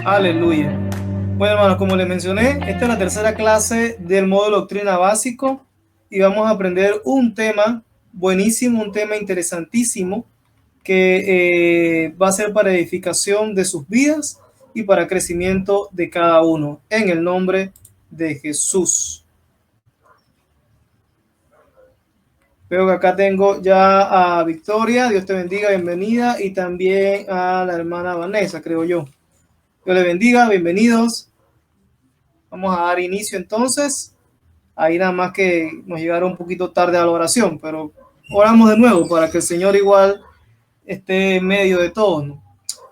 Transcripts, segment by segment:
Aleluya. Bueno, hermanos, como les mencioné, esta es la tercera clase del módulo Doctrina Básico y vamos a aprender un tema buenísimo, un tema interesantísimo que va a ser para edificación de sus vidas y para crecimiento de cada uno, en el nombre de Jesús. Veo que acá tengo ya a Victoria, Dios te bendiga, bienvenida, y también a la hermana Vanessa, creo yo. Dios les bendiga, bienvenidos. Vamos a dar inicio entonces. Ahí nada más que nos llegaron un poquito tarde a la oración, pero oramos de nuevo para que el Señor igual esté en medio de todos, ¿no?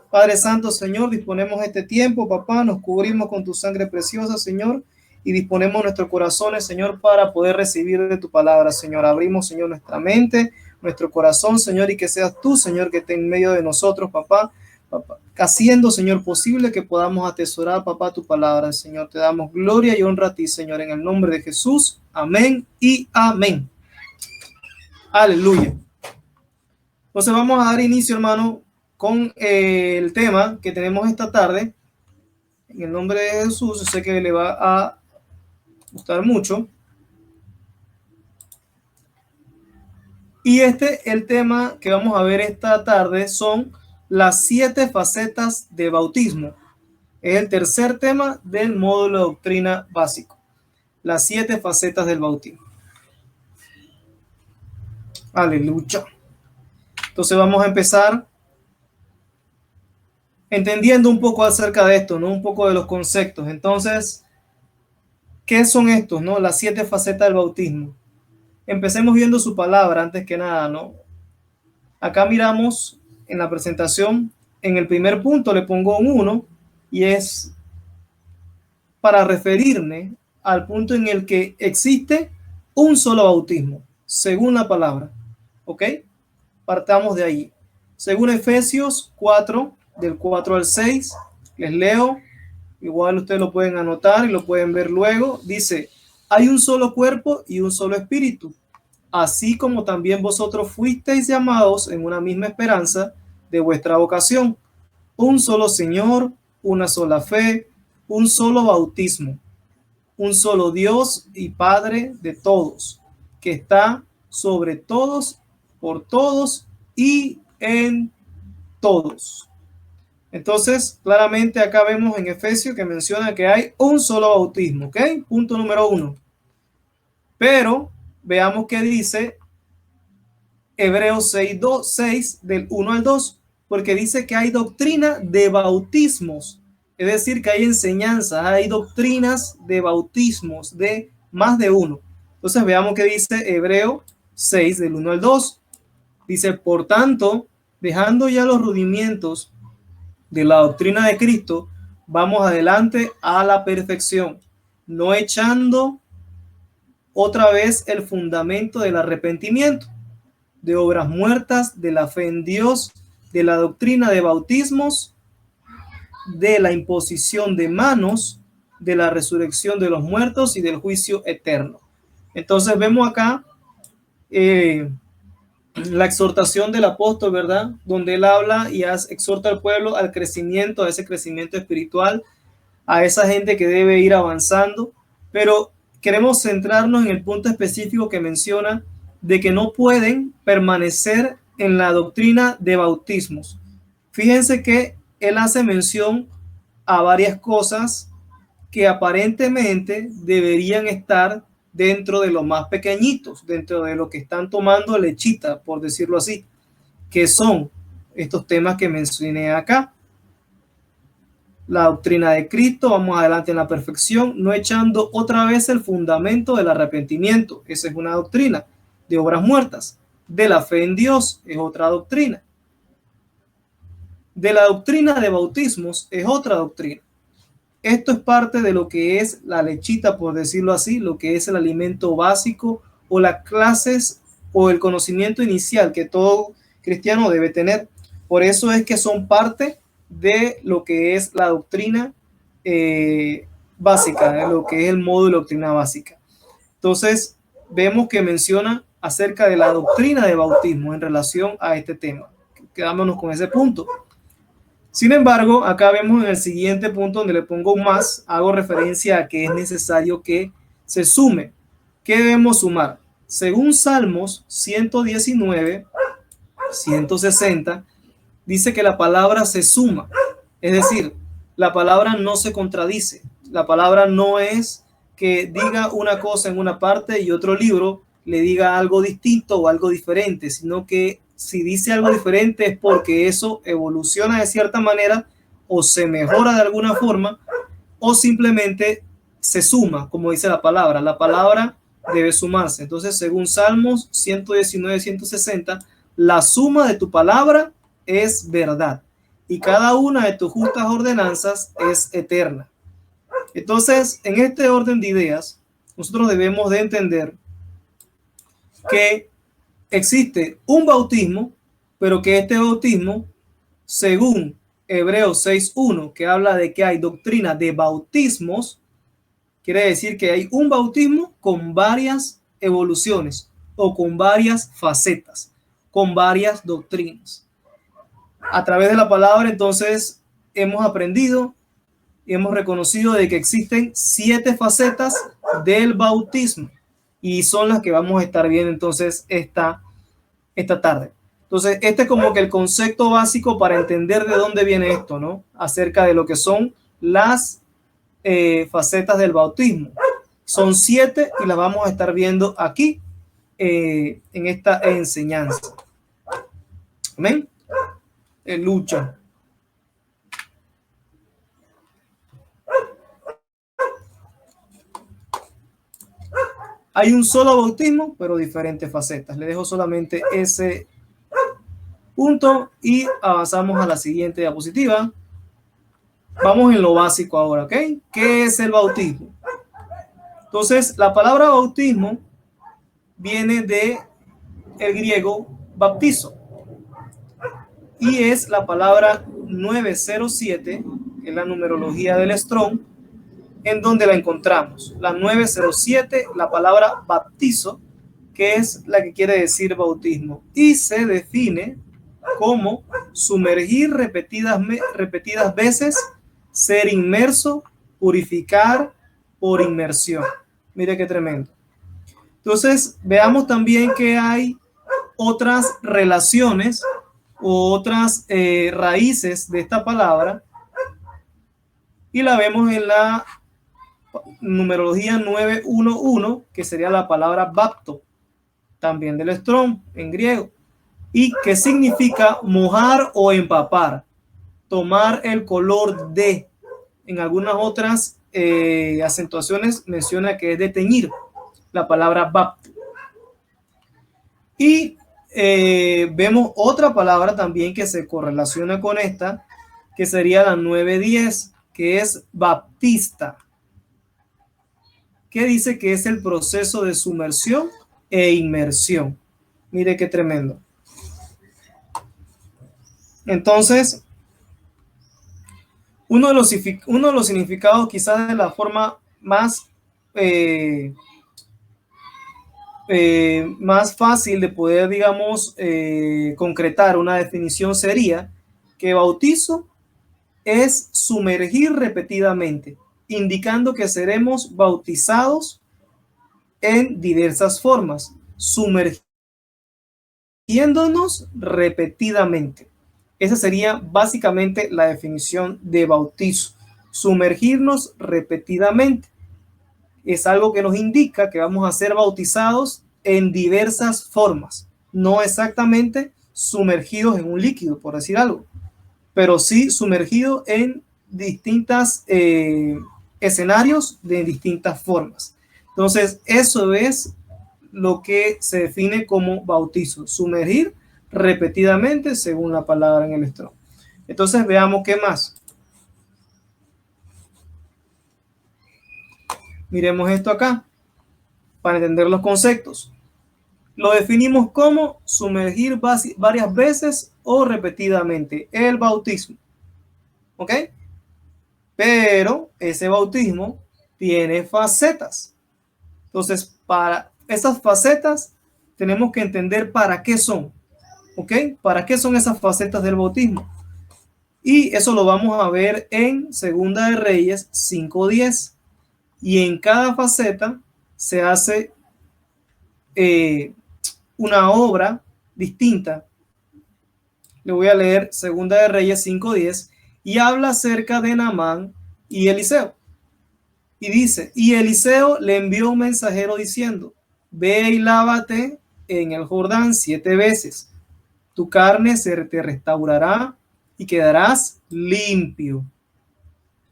Padre Santo, Señor, disponemos este tiempo, papá, nos cubrimos con tu sangre preciosa, Señor, y disponemos nuestros corazones, Señor, para poder recibir de tu palabra, Señor. Abrimos, Señor, nuestra mente, nuestro corazón, Señor, y que seas tú, Señor, que esté en medio de nosotros, papá, haciendo, Señor, posible que podamos atesorar, papá, tu palabra, Señor. Te damos gloria y honra a ti, Señor, en el nombre de Jesús. Amén y amén. Aleluya. Entonces vamos a dar inicio, hermano, con el tema que tenemos esta tarde. En el nombre de Jesús, yo sé que le va a gustar mucho. Y el tema que vamos a ver esta tarde son las 7 facetas de bautismo. Es el tercer tema del módulo de doctrina básico. Las 7 facetas del bautismo. Aleluya. Entonces vamos a empezar entendiendo un poco acerca de esto, ¿no? Un poco de los conceptos. Entonces, ¿qué son estos, no? Las 7 facetas del bautismo. Empecemos viendo su palabra antes que nada, ¿no? Acá miramos en la presentación, en el primer punto le pongo un 1 y es para referirme al punto en el que existe un solo bautismo, según la palabra. ¿Ok? Partamos de ahí. Según Efesios 4, del 4 al 6, les leo, igual ustedes lo pueden anotar y lo pueden ver luego. Dice, hay un solo cuerpo y un solo espíritu, así como también vosotros fuisteis llamados en una misma esperanza de vuestra vocación. Un solo Señor, una sola fe, un solo bautismo, un solo Dios y Padre de todos, que está sobre todos, por todos y en todos. Entonces, claramente acá vemos en Efesios que menciona que hay un solo bautismo, ¿ok? Punto número 1. Pero veamos qué dice Hebreos 6, del 1 al 2, porque dice que hay doctrina de bautismos, es decir, que hay enseñanzas, hay doctrinas de bautismos de más de uno. Entonces veamos qué dice Hebreos 6, del 1 al 2. Dice, por tanto, dejando ya los rudimientos de la doctrina de Cristo, vamos adelante a la perfección, no echando otra vez el fundamento del arrepentimiento, de obras muertas, de la fe en Dios, de la doctrina de bautismos, de la imposición de manos, de la resurrección de los muertos y del juicio eterno. Entonces vemos acá la exhortación del apóstol, ¿verdad? Donde él habla y exhorta al pueblo al crecimiento, a ese crecimiento espiritual, a esa gente que debe ir avanzando, pero queremos centrarnos en el punto específico que menciona de que no pueden permanecer en la doctrina de bautismos. Fíjense que él hace mención a varias cosas que aparentemente deberían estar dentro de los más pequeñitos, dentro de lo que están tomando lechita, por decirlo así, que son estos temas que mencioné acá. La doctrina de Cristo, vamos adelante en la perfección, no echando otra vez el fundamento del arrepentimiento. Esa es una doctrina. De obras muertas. De la fe en Dios es otra doctrina. De la doctrina de bautismos es otra doctrina. Esto es parte de lo que es la lechita, por decirlo así, lo que es el alimento básico o las clases o el conocimiento inicial que todo cristiano debe tener. Por eso es que son parte de lo que es la doctrina básica, de lo que es el módulo de doctrina básica. Entonces, vemos que menciona acerca de la doctrina de bautismo en relación a este tema. Quedámonos con ese punto. Sin embargo, acá vemos en el siguiente punto donde le pongo un más, hago referencia a que es necesario que se sume. ¿Qué debemos sumar? Según Salmos 119, 160, dice que la palabra se suma. Es decir, la palabra no se contradice. La palabra no es que diga una cosa en una parte y otro libro le diga algo distinto o algo diferente, sino que si dice algo diferente es porque eso evoluciona de cierta manera o se mejora de alguna forma o simplemente se suma, como dice la palabra. La palabra debe sumarse. Entonces, según Salmos 119, 160, la suma de tu palabra es verdad y cada una de tus justas ordenanzas es eterna. Entonces, en este orden de ideas, nosotros debemos de entender que existe un bautismo, pero que este bautismo, según Hebreos 6.1, que habla de que hay doctrina de bautismos, quiere decir que hay un bautismo con varias evoluciones o con varias facetas, con varias doctrinas. A través de la palabra, entonces, hemos aprendido y hemos reconocido de que existen 7 facetas del bautismo y son las que vamos a estar viendo entonces esta tarde. Entonces, este es como que el concepto básico para entender de dónde viene esto, ¿no? Acerca de lo que son las facetas del bautismo. Son 7 y las vamos a estar viendo aquí en esta enseñanza. Amén. Lucha. Hay un solo bautismo, pero diferentes facetas. Le dejo solamente ese punto y avanzamos a la siguiente diapositiva. Vamos en lo básico ahora, ¿ok? ¿Qué es el bautismo? Entonces, la palabra bautismo viene de el griego baptizo y es la palabra 907, que es la numerología del Strong, en donde la encontramos. La 907, la palabra baptizo, que es la que quiere decir bautismo, y se define como sumergir repetidas veces, ser inmerso, purificar por inmersión. Mire qué tremendo. Entonces, veamos también que hay otras relaciones o otras raíces de esta palabra y la vemos en la numerología 911, que sería la palabra bapto, también del Strong en griego, y que significa mojar o empapar, tomar el color de. En algunas otras acentuaciones menciona que es de teñir, la palabra bapto. Y vemos otra palabra también que se correlaciona con esta, que sería la 910, que es baptista, que dice que es el proceso de sumersión e inmersión. Mire qué tremendo. Entonces, uno de los significados quizás de la forma más más fácil de poder, digamos, concretar una definición sería que bautizo es sumergir repetidamente, indicando que seremos bautizados en diversas formas, sumergiéndonos repetidamente. Esa sería básicamente la definición de bautizo, sumergirnos repetidamente. Es algo que nos indica que vamos a ser bautizados en diversas formas, no exactamente sumergidos en un líquido, por decir algo, pero sí sumergidos en distintos escenarios de distintas formas. Entonces, eso es lo que se define como bautizo, sumergir repetidamente según la palabra en el Strong. Entonces, veamos qué más. Miremos esto acá para entender los conceptos. Lo definimos como sumergir varias veces o repetidamente, el bautismo. ¿Ok? Pero ese bautismo tiene facetas. Entonces, para esas facetas tenemos que entender para qué son. ¿Ok? ¿Para qué son esas facetas del bautismo? Y eso lo vamos a ver en Segunda de Reyes 5:10. Y en cada faceta se hace una obra distinta. Le voy a leer Segunda de Reyes 5:10 y habla acerca de Naamán y Eliseo. Y dice, y Eliseo le envió un mensajero diciendo, ve y lávate en el Jordán 7 veces. Tu carne se te restaurará y quedarás limpio,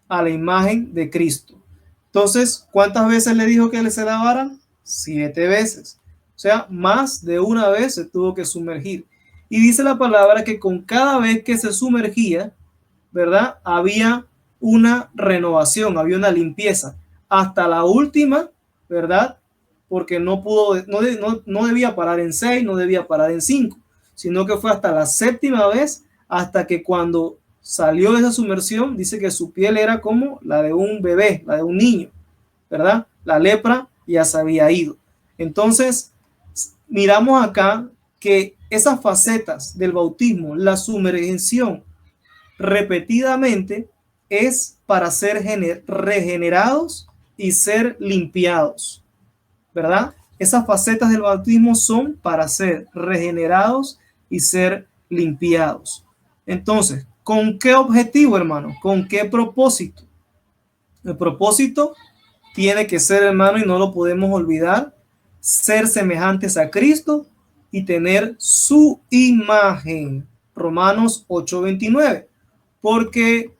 a la imagen de Cristo. Entonces, ¿cuántas veces le dijo que le se lavaran? 7 veces. O sea, más de una vez se tuvo que sumergir. Y dice la palabra que con cada vez que se sumergía, ¿verdad? Había una renovación, había una limpieza. Hasta la última, ¿verdad? Porque no debía parar en 6, no debía parar en 5, sino que fue hasta la séptima vez, hasta que cuando salió de esa sumersión, dice que su piel era como la de un bebé, la de un niño, ¿verdad? La lepra ya se había ido. Entonces, miramos acá que esas facetas del bautismo, la sumergión repetidamente, es para ser regenerados y ser limpiados, ¿verdad? Esas facetas del bautismo son para ser regenerados y ser limpiados. Entonces, ¿con qué objetivo, hermano? ¿Con qué propósito? El propósito tiene que ser, hermano, y no lo podemos olvidar, ser semejantes a Cristo y tener su imagen. Romanos 8:29. Porque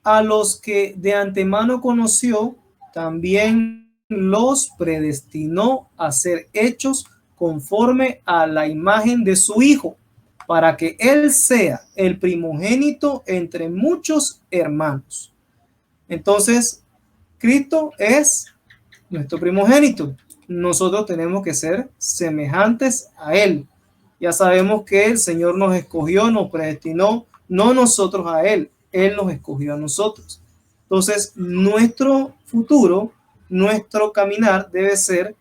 a los que de antemano conoció, también los predestinó a ser hechos conforme a la imagen de su Hijo, para que Él sea el primogénito entre muchos hermanos. Entonces, Cristo es nuestro primogénito. Nosotros tenemos que ser semejantes a Él. Ya sabemos que el Señor nos escogió, nos predestinó, no nosotros a Él. Él nos escogió a nosotros. Entonces, nuestro futuro, nuestro caminar debe ser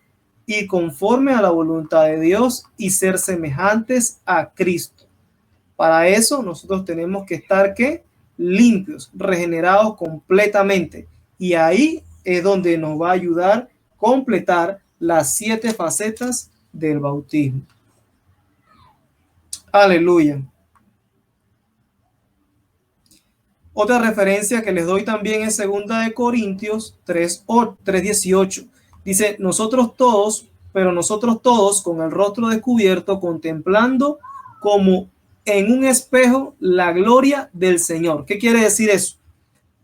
ir conforme a la voluntad de Dios y ser semejantes a Cristo. Para eso nosotros tenemos que estar ¿qué? Limpios, regenerados completamente. Y ahí es donde nos va a ayudar a completar las 7 facetas del bautismo. Aleluya. Otra referencia que les doy también es 2 de Corintios 3:18. Dice, nosotros todos con el rostro descubierto, contemplando como en un espejo la gloria del Señor. ¿Qué quiere decir eso?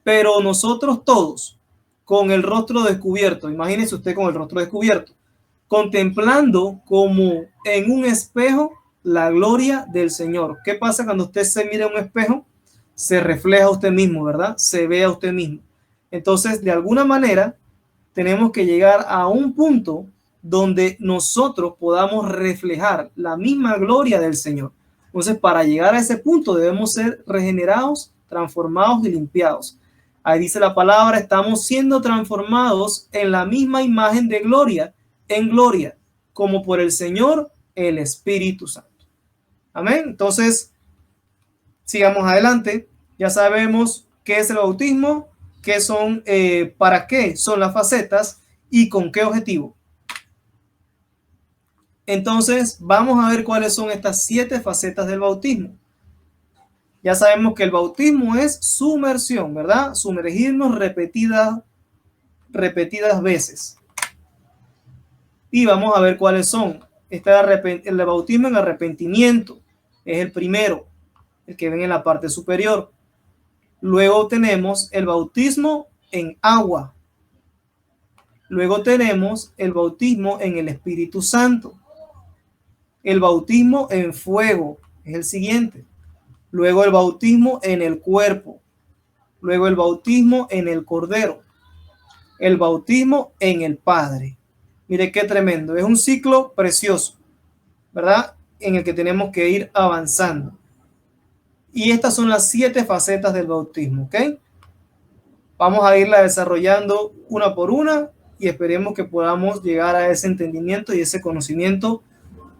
Pero nosotros todos con el rostro descubierto, imagínese usted con el rostro descubierto, contemplando como en un espejo la gloria del Señor. ¿Qué pasa cuando usted se mira en un espejo? Se refleja a usted mismo, ¿verdad? Se ve a usted mismo. Entonces, de alguna manera, tenemos que llegar a un punto donde nosotros podamos reflejar la misma gloria del Señor. Entonces, para llegar a ese punto debemos ser regenerados, transformados y limpiados. Ahí dice la palabra, estamos siendo transformados en la misma imagen de gloria, en gloria, como por el Señor, el Espíritu Santo. Amén. Entonces, sigamos adelante. Ya sabemos qué es el bautismo, qué son, para qué son las facetas y con qué objetivo. Entonces, vamos a ver cuáles son estas 7 facetas del bautismo. Ya sabemos que el bautismo es sumersión, ¿verdad? Sumergirnos repetidas veces. Y vamos a ver cuáles son. El bautismo en arrepentimiento es el primero, el que ven en la parte superior. Luego tenemos el bautismo en agua. Luego tenemos el bautismo en el Espíritu Santo. El bautismo en fuego es el siguiente. Luego el bautismo en el cuerpo. Luego el bautismo en el Cordero. El bautismo en el Padre. Mire qué tremendo. Es un ciclo precioso, ¿verdad? En el que tenemos que ir avanzando. Y estas son las 7 facetas del bautismo, ¿ok? Vamos a irla desarrollando una por una y esperemos que podamos llegar a ese entendimiento y ese conocimiento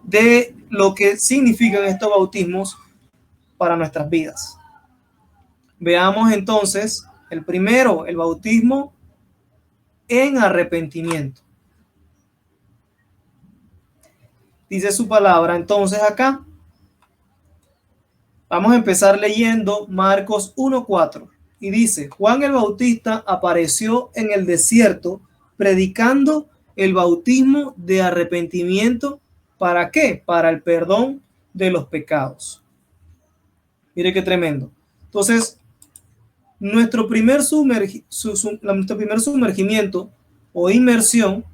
de lo que significan estos bautismos para nuestras vidas. Veamos entonces el primero, el bautismo en arrepentimiento. Dice su palabra entonces acá. Vamos a empezar leyendo Marcos 1:4 y dice: Juan el Bautista apareció en el desierto predicando el bautismo de arrepentimiento. ¿Para qué? Para el perdón de los pecados. Mire qué tremendo. Entonces, nuestro primer sumergimiento o inmersión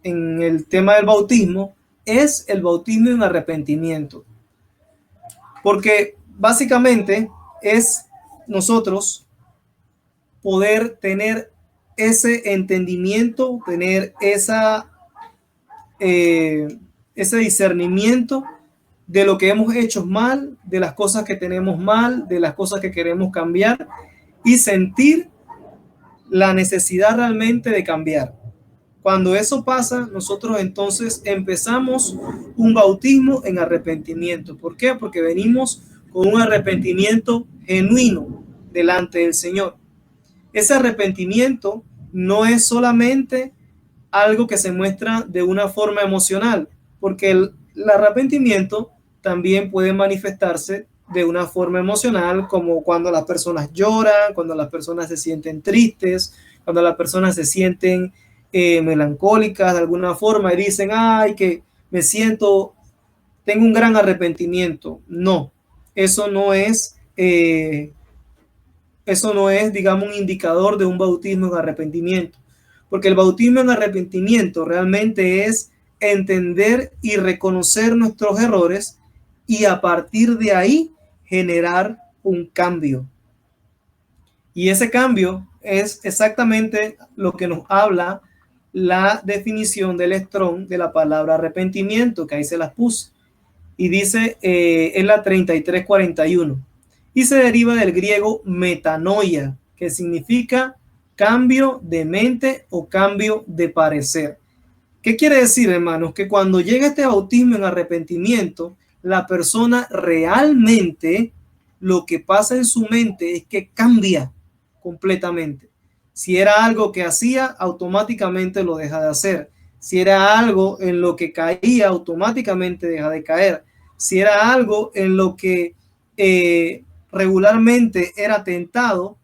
en el tema del bautismo es el bautismo en arrepentimiento. Porque básicamente es nosotros poder tener ese entendimiento, tener ese discernimiento de lo que hemos hecho mal, de las cosas que tenemos mal, de las cosas que queremos cambiar y sentir la necesidad realmente de cambiar. Cuando eso pasa, nosotros entonces empezamos un bautismo en arrepentimiento. ¿Por qué? Porque venimos con un arrepentimiento genuino delante del Señor. Ese arrepentimiento no es solamente algo que se muestra de una forma emocional, porque el arrepentimiento también puede manifestarse de una forma emocional, como cuando las personas lloran, cuando las personas se sienten tristes, cuando las personas se sienten melancólicas de alguna forma y dicen, ay, que me siento, tengo un gran arrepentimiento. No, eso no es, digamos, un indicador de un bautismo en arrepentimiento, porque el bautismo en arrepentimiento realmente es entender y reconocer nuestros errores y a partir de ahí generar un cambio. Y ese cambio es exactamente lo que nos habla la definición del Strong de la palabra arrepentimiento, que ahí se las puse. Y dice en la 3341. Y se deriva del griego metanoia, que significa cambio de mente o cambio de parecer. ¿Qué quiere decir, hermanos? Que cuando llega este bautismo en arrepentimiento, la persona realmente lo que pasa en su mente es que cambia completamente. Si era algo que hacía, automáticamente lo deja de hacer. Si era algo en lo que caía, automáticamente deja de caer. Si era algo en lo que regularmente era tentado,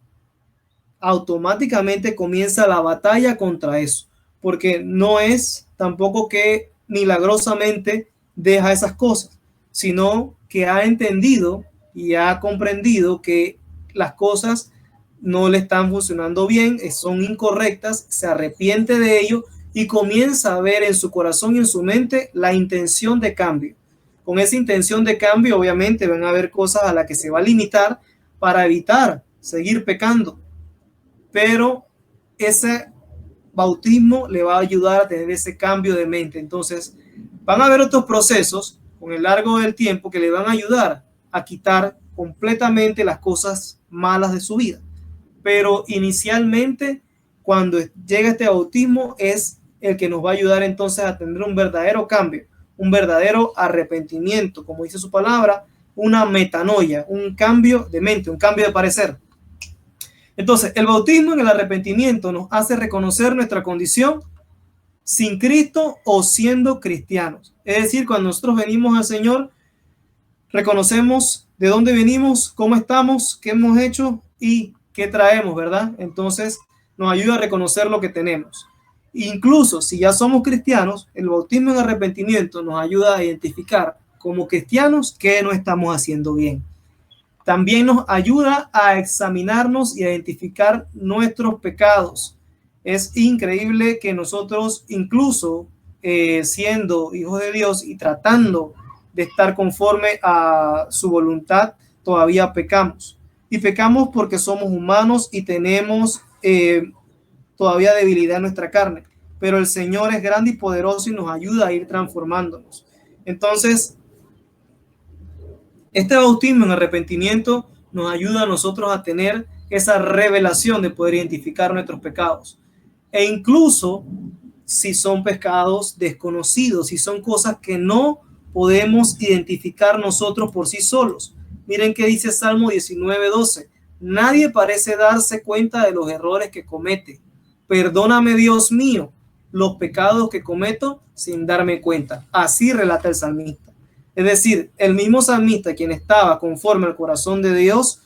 automáticamente comienza la batalla contra eso, porque no es tampoco que milagrosamente deja esas cosas, sino que ha entendido y ha comprendido que las cosas no le están funcionando bien, son incorrectas, se arrepiente de ello y comienza a ver en su corazón y en su mente la intención de cambio. Con esa intención de cambio, obviamente, van a haber cosas a las que se va a limitar para evitar seguir pecando, pero ese bautismo le va a ayudar a tener ese cambio de mente. Entonces, van a haber otros procesos con el largo del tiempo que le van a ayudar a quitar completamente las cosas malas de su vida. Pero inicialmente, cuando llega este bautismo, es el que nos va a ayudar entonces a tener un verdadero cambio, un verdadero arrepentimiento, como dice su palabra, una metanoia, un cambio de mente, un cambio de parecer. Entonces, el bautismo en el arrepentimiento nos hace reconocer nuestra condición sin Cristo o siendo cristianos. Es decir, cuando nosotros venimos al Señor, reconocemos de dónde venimos, cómo estamos, qué hemos hecho y qué traemos, ¿verdad? Entonces, nos ayuda a reconocer lo que tenemos. Incluso si ya somos cristianos, el bautismo en arrepentimiento nos ayuda a identificar como cristianos qué no estamos haciendo bien. También nos ayuda a examinarnos y a identificar nuestros pecados. Es increíble que nosotros, incluso siendo hijos de Dios y tratando de estar conforme a su voluntad, todavía pecamos. Y pecamos porque somos humanos y tenemos todavía debilidad en nuestra carne. Pero el Señor es grande y poderoso y nos ayuda a ir transformándonos. Entonces, este bautismo en arrepentimiento nos ayuda a nosotros a tener esa revelación de poder identificar nuestros pecados. E incluso si son pecados desconocidos, si son cosas que no podemos identificar nosotros por sí solos, Miren qué dice Salmo 19:12. Nadie parece darse cuenta de los errores que comete. Perdóname, Dios mío, los pecados que cometo sin darme cuenta. Así relata el salmista. Es decir, el mismo salmista, quien estaba conforme al corazón de Dios,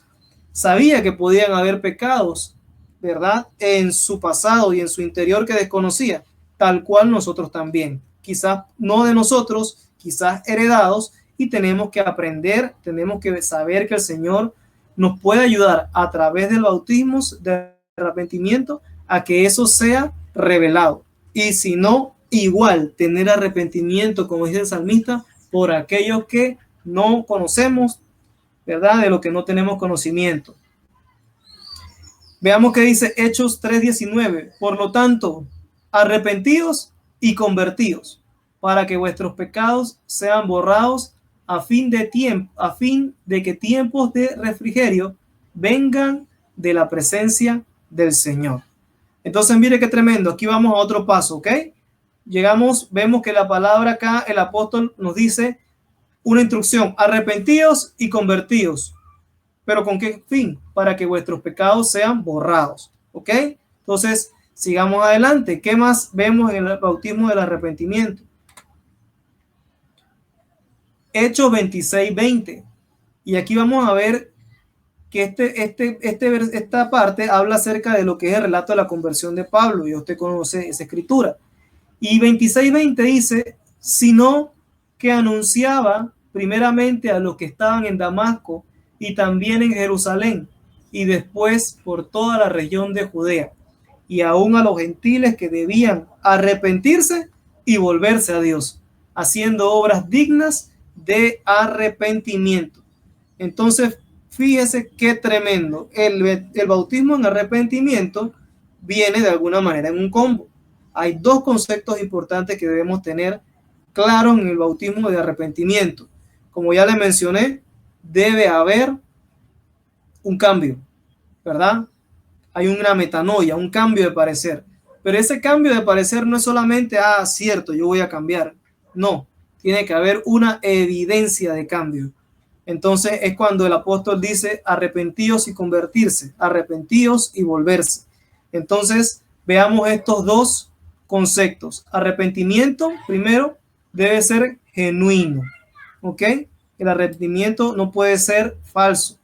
sabía que podían haber pecados, ¿verdad?, en su pasado y en su interior que desconocía, tal cual nosotros también. Quizás no de nosotros, quizás heredados, y tenemos que aprender, tenemos que saber que el Señor nos puede ayudar a través del bautismo de arrepentimiento a que eso sea revelado. Y si no, igual tener arrepentimiento, como dice el salmista, por aquellos que no conocemos, ¿verdad?, de lo que no tenemos conocimiento. Veamos qué dice Hechos 3:19. Por lo tanto, arrepentíos y convertíos, para que vuestros pecados sean borrados, a fin de que tiempos de refrigerio vengan de la presencia del Señor. Entonces, mire qué tremendo. Aquí vamos a otro paso, ¿ok? Llegamos, vemos que la palabra acá, el apóstol nos dice una instrucción: arrepentíos y convertíos. ¿Pero con qué fin? Para que vuestros pecados sean borrados, ¿ok? Entonces, sigamos adelante. ¿Qué más vemos en el bautismo del arrepentimiento? Hechos 26:20. Y aquí vamos a ver que esta parte habla acerca de lo que es el relato de la conversión de Pablo. Y usted conoce esa escritura. Y 26:20 dice, sino que anunciaba primeramente a los que estaban en Damasco y también en Jerusalén, y después por toda la región de Judea, y aún a los gentiles que debían arrepentirse y volverse a Dios, haciendo obras dignas de arrepentimiento. Entonces, fíjese qué tremendo. El bautismo en arrepentimiento viene de alguna manera en un combo. Hay dos conceptos importantes que debemos tener claros en el bautismo de arrepentimiento. Como ya les mencioné, debe haber un cambio, ¿verdad? Hay una metanoia, un cambio de parecer. Pero ese cambio de parecer no es solamente, cierto, yo voy a cambiar. No, tiene que haber una evidencia de cambio. Entonces es cuando el apóstol dice arrepentíos y convertirse, arrepentíos y volverse. Entonces veamos estos dos conceptos. Arrepentimiento, primero, debe ser genuino, ¿ok? El arrepentimiento no puede ser falso.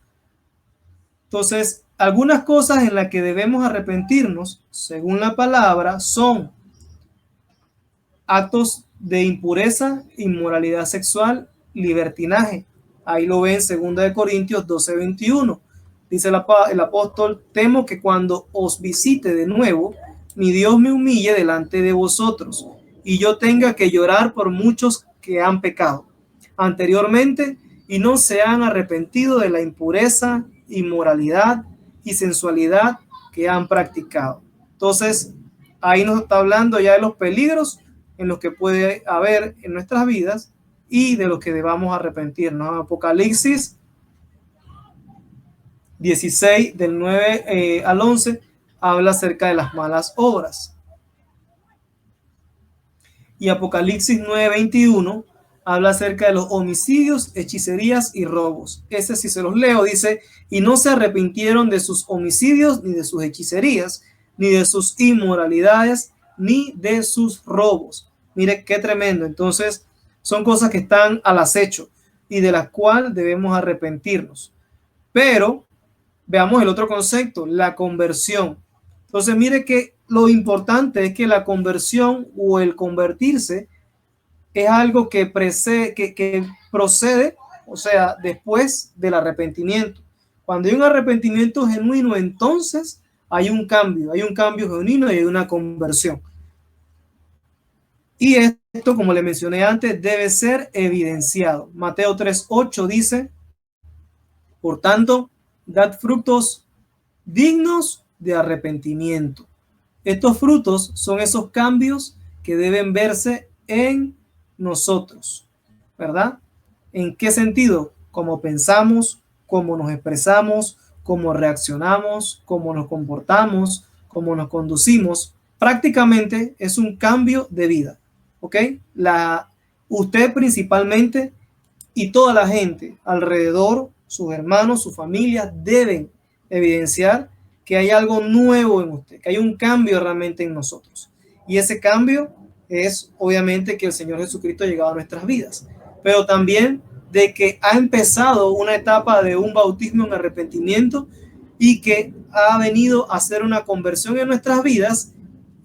Entonces, algunas cosas en las que debemos arrepentirnos, según la palabra, son actos de impureza, inmoralidad sexual, libertinaje. Ahí lo ven en 2 Corintios 12:21. Dice el apóstol, temo que cuando os visite de nuevo, mi Dios me humille delante de vosotros y yo tenga que llorar por muchos que han pecado anteriormente y no se han arrepentido de la impureza, inmoralidad y sensualidad que han practicado. Entonces, ahí nos está hablando ya de los peligros en los que puede haber en nuestras vidas y de los que debamos arrepentirnos. Apocalipsis 16, del 9 al 11, habla acerca de las malas obras. Y Apocalipsis 9:21 habla acerca de los homicidios, hechicerías y robos. Ese, si se los leo, dice, y no se arrepintieron de sus homicidios, ni de sus hechicerías, ni de sus inmoralidades, ni de sus robos. Mire qué tremendo. Entonces, son cosas que están al acecho y de las cuales debemos arrepentirnos. Pero veamos el otro concepto, la conversión. Entonces, mire que lo importante es que la conversión o el convertirse es algo que procede, o sea, después del arrepentimiento. Cuando hay un arrepentimiento genuino, entonces hay un cambio genuino y hay una conversión. Y esto, como le mencioné antes, debe ser evidenciado. Mateo 3:8 dice, por tanto, dad frutos dignos de arrepentimiento. Estos frutos son esos cambios que deben verse en nosotros, ¿verdad? ¿En qué sentido? Cómo pensamos, cómo nos expresamos, cómo reaccionamos, cómo nos comportamos, cómo nos conducimos. Prácticamente es un cambio de vida, ¿ok? Usted principalmente y toda la gente alrededor sus hermanos, su familia, deben evidenciar que hay algo nuevo en usted, que hay un cambio realmente en nosotros. Y ese cambio es obviamente que el Señor Jesucristo ha llegado a nuestras vidas, pero también de que ha empezado una etapa de un bautismo en arrepentimiento y que ha venido a hacer una conversión en nuestras vidas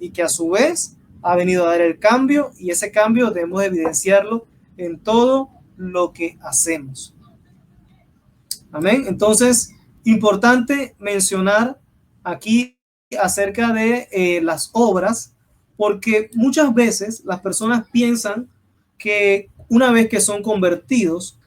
y que a su vez ha venido a dar el cambio, y ese cambio debemos evidenciarlo en todo lo que hacemos. Amén. Entonces, importante mencionar aquí acerca de las obras, porque muchas veces las personas piensan que una vez que son convertidos,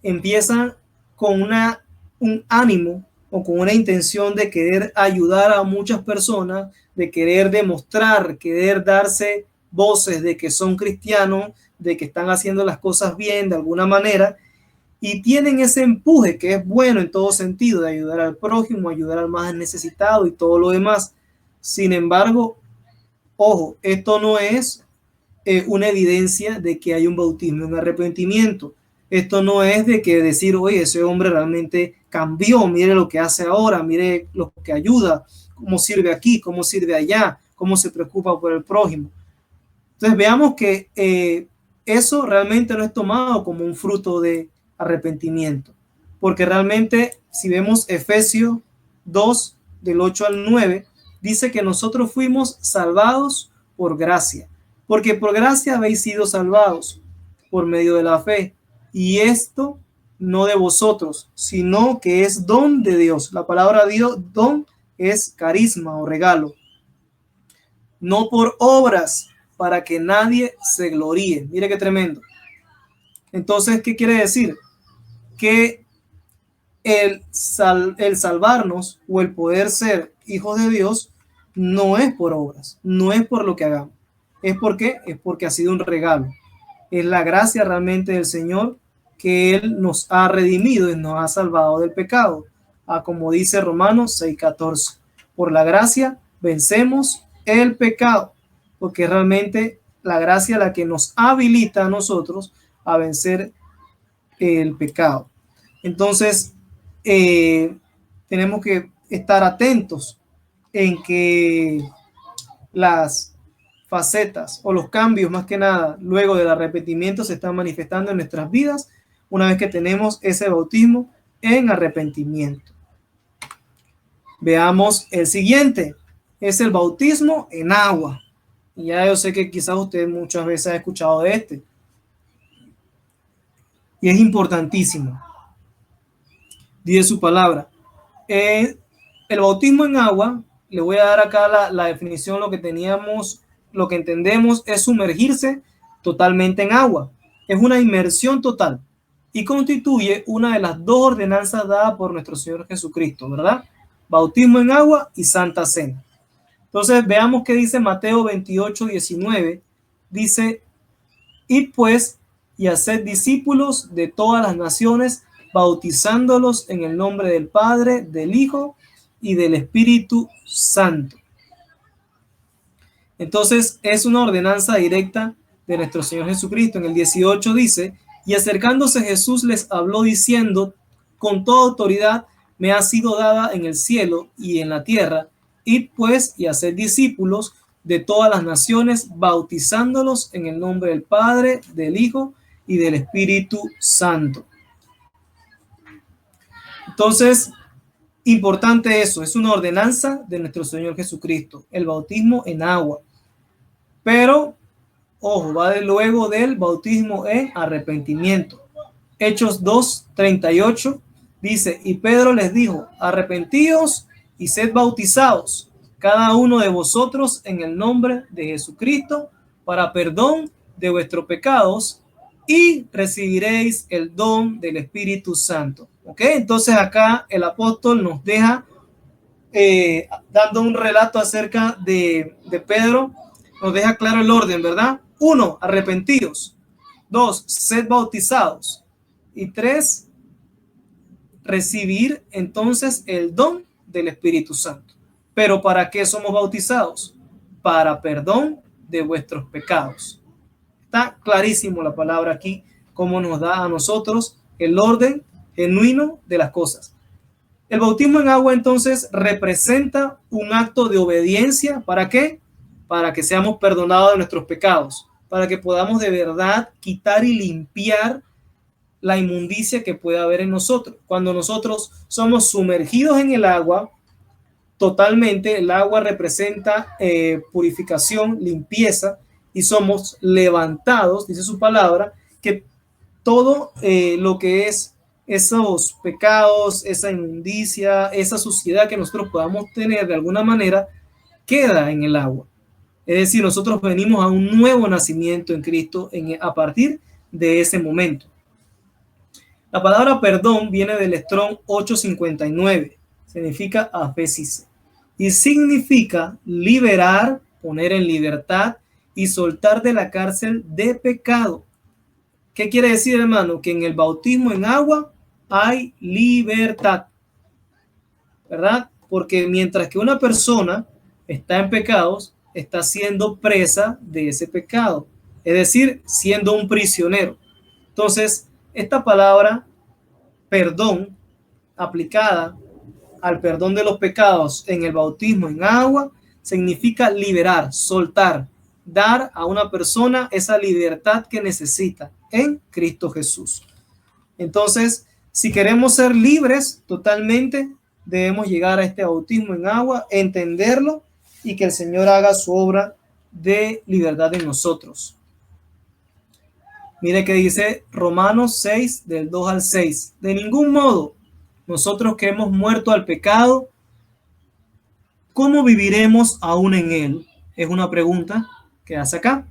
empiezan con un ánimo o con una intención de querer ayudar a muchas personas, de querer demostrar, querer darse voces de que son cristianos, de que están haciendo las cosas bien de alguna manera, y tienen ese empuje que es bueno en todo sentido, de ayudar al prójimo, ayudar al más necesitado y todo lo demás. Sin embargo, ojo, esto no es una evidencia de que hay un bautismo en arrepentimiento. Esto no es de que decir, oye, ese hombre realmente cambió, mire lo que hace ahora, mire lo que ayuda, cómo sirve aquí, cómo sirve allá, cómo se preocupa por el prójimo. Entonces veamos que eso realmente no es tomado como un fruto de arrepentimiento, porque realmente si vemos Efesios 2 del 8 al 9, dice que nosotros fuimos salvados por gracia, porque por gracia habéis sido salvados por medio de la fe, y esto no de vosotros, sino que es don de Dios. La palabra Dios, don, es carisma o regalo, no por obras, para que nadie se gloríe. Mire qué tremendo. Entonces, ¿qué quiere decir? Que el salvarnos o el poder ser hijos de Dios no es por obras, no es por lo que hagamos. ¿Es por qué? Es porque ha sido un regalo. Es la gracia realmente del Señor, que Él nos ha redimido y nos ha salvado del pecado. Como dice Romanos 6:14. Por la gracia vencemos el pecado, porque realmente la gracia la que nos habilita a nosotros a vencer el pecado. Entonces, tenemos que estar atentos en que las facetas o los cambios, más que nada, luego del arrepentimiento se están manifestando en nuestras vidas una vez que tenemos ese bautismo en arrepentimiento. Veamos el siguiente, es el bautismo en agua. Y ya yo sé que quizás usted muchas veces ha escuchado de este. Y es importantísimo. Dice su palabra. El bautismo en agua, le voy a dar acá la definición, lo que teníamos, lo que entendemos es sumergirse totalmente en agua. Es una inmersión total y constituye una de las dos ordenanzas dadas por nuestro Señor Jesucristo, ¿verdad? Bautismo en agua y Santa Cena. Entonces veamos qué dice Mateo 28:19. Dice, id pues y haced discípulos de todas las naciones, bautizándolos en el nombre del Padre, del Hijo y del Espíritu Santo. Entonces es una ordenanza directa de nuestro Señor Jesucristo. En el 18 dice, y acercándose Jesús les habló diciendo, con toda autoridad me ha sido dada en el cielo y en la tierra, id pues y haced discípulos de todas las naciones, bautizándolos en el nombre del Padre, del Hijo y del Espíritu Santo. Entonces, importante eso, es una ordenanza de nuestro Señor Jesucristo, el bautismo en agua. Pero, ojo, va luego del bautismo en arrepentimiento. Hechos 2:38 dice, y Pedro les dijo, arrepentíos y sed bautizados, cada uno de vosotros en el nombre de Jesucristo, para perdón de vuestros pecados, y recibiréis el don del Espíritu Santo. ¿Ok? Entonces acá el apóstol nos deja dando un relato acerca de Pedro, nos deja claro el orden, ¿verdad? 1, arrepentíos. 2, sed bautizados. Y 3, recibir entonces el don del Espíritu Santo. ¿Pero para qué somos bautizados? Para perdón de vuestros pecados. Está clarísimo la palabra aquí, cómo nos da a nosotros el orden genuino de las cosas. El bautismo en agua entonces representa un acto de obediencia. ¿Para qué? Para que seamos perdonados de nuestros pecados, para que podamos de verdad quitar y limpiar la inmundicia que puede haber en nosotros. Cuando nosotros somos sumergidos en el agua, totalmente el agua representa purificación, limpieza, y somos levantados, dice su palabra, que todo lo que es esos pecados, esa inmundicia, esa suciedad que nosotros podamos tener de alguna manera, queda en el agua. Es decir, nosotros venimos a un nuevo nacimiento en Cristo a partir de ese momento. La palabra perdón viene del Strong 859, significa aphesis, y significa liberar, poner en libertad y soltar de la cárcel de pecado. ¿Qué quiere decir, hermano? Que en el bautismo en agua hay libertad, ¿verdad? Porque mientras que una persona está en pecados, está siendo presa de ese pecado, es decir, siendo un prisionero. Entonces, esta palabra perdón aplicada al perdón de los pecados en el bautismo en agua significa liberar, soltar, dar a una persona esa libertad que necesita en Cristo Jesús. Entonces, si queremos ser libres totalmente, debemos llegar a este bautismo en agua, entenderlo y que el Señor haga su obra de libertad en nosotros. Mire que dice Romanos 6, del 2 al 6. De ningún modo, nosotros que hemos muerto al pecado, ¿cómo viviremos aún en él? Es una pregunta que hace acá.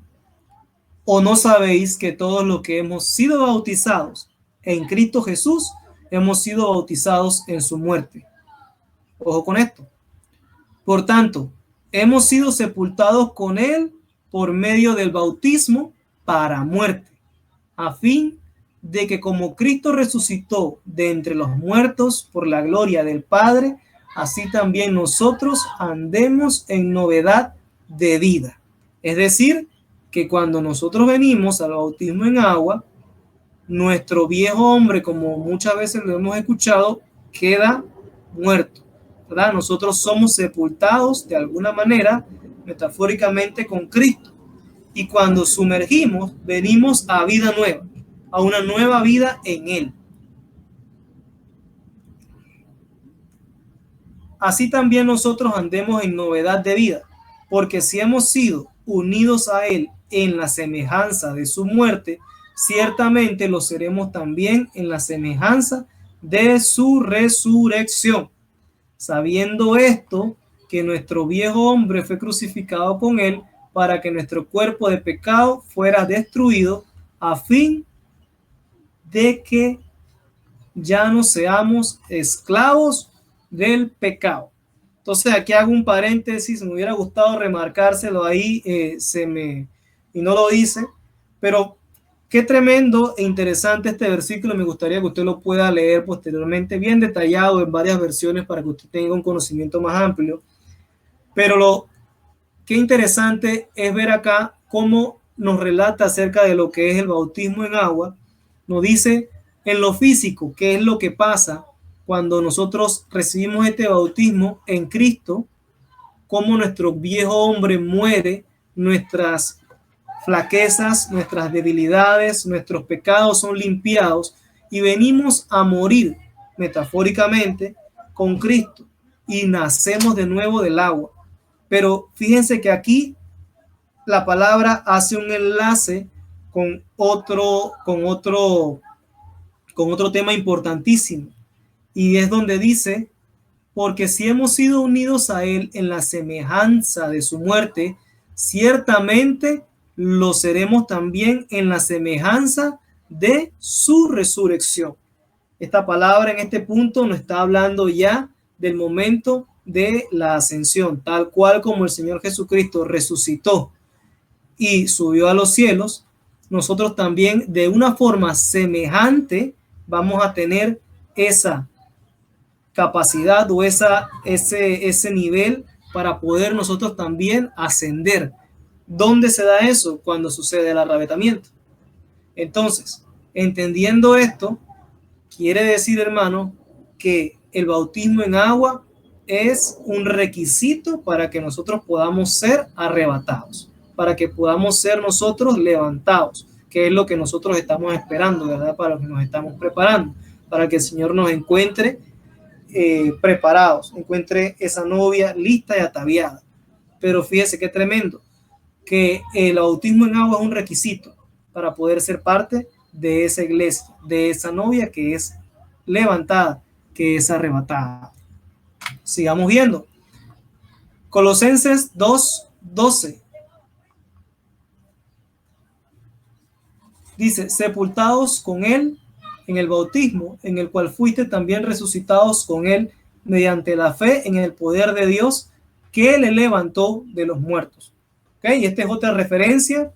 ¿O no sabéis que todos los que hemos sido bautizados en Cristo Jesús, hemos sido bautizados en su muerte? Ojo con esto. Por tanto, hemos sido sepultados con él por medio del bautismo para muerte, a fin de que como Cristo resucitó de entre los muertos por la gloria del Padre, así también nosotros andemos en novedad de vida. Es decir, que cuando nosotros venimos al bautismo en agua, nuestro viejo hombre, como muchas veces lo hemos escuchado, queda muerto, ¿verdad? Nosotros somos sepultados de alguna manera, metafóricamente, con Cristo. Y cuando sumergimos, venimos a vida nueva, a una nueva vida en Él. Así también nosotros andemos en novedad de vida, porque si hemos sido unidos a Él en la semejanza de su muerte, ciertamente lo seremos también en la semejanza de su resurrección. Sabiendo esto, que nuestro viejo hombre fue crucificado con Él, para que nuestro cuerpo de pecado fuera destruido, a fin de que ya no seamos esclavos del pecado. Entonces aquí hago un paréntesis, me hubiera gustado remarcárselo ahí, y no lo dice, pero qué tremendo e interesante este versículo. Me gustaría que usted lo pueda leer posteriormente, bien detallado en varias versiones para que usted tenga un conocimiento más amplio. Pero qué interesante es ver acá cómo nos relata acerca de lo que es el bautismo en agua. Nos dice en lo físico qué es lo que pasa cuando nosotros recibimos este bautismo en Cristo, cómo nuestro viejo hombre muere, nuestras flaquezas, nuestras debilidades, nuestros pecados son limpiados y venimos a morir metafóricamente con Cristo y nacemos de nuevo del agua. Pero fíjense que aquí la palabra hace un enlace con otro tema importantísimo, y es donde dice: porque si hemos sido unidos a Él en la semejanza de su muerte, ciertamente lo seremos también en la semejanza de su resurrección. Esta palabra en este punto nos está hablando ya del momento de la ascensión, tal cual como el Señor Jesucristo resucitó y subió a los cielos. Nosotros también de una forma semejante vamos a tener esa capacidad o ese nivel para poder nosotros también ascender. ¿Dónde se da eso? Cuando sucede el arrebatamiento. Entonces, entendiendo esto, Quiere decir, hermano, que el bautismo en agua es un requisito para que nosotros podamos ser arrebatados, para que podamos ser nosotros levantados, que es lo que nosotros estamos esperando, ¿verdad? Para lo que nos estamos preparando, para que el Señor nos encuentre preparados, encuentre esa novia lista y ataviada. Pero fíjese qué tremendo, que el bautismo en agua es un requisito para poder ser parte de esa iglesia, de esa novia que es levantada, que es arrebatada. Sigamos viendo. Colosenses 2:12 dice: sepultados con él en el bautismo, en el cual fuiste también resucitados con él mediante la fe en el poder de Dios que le levantó de los muertos. ¿Okay? Y esta es otra referencia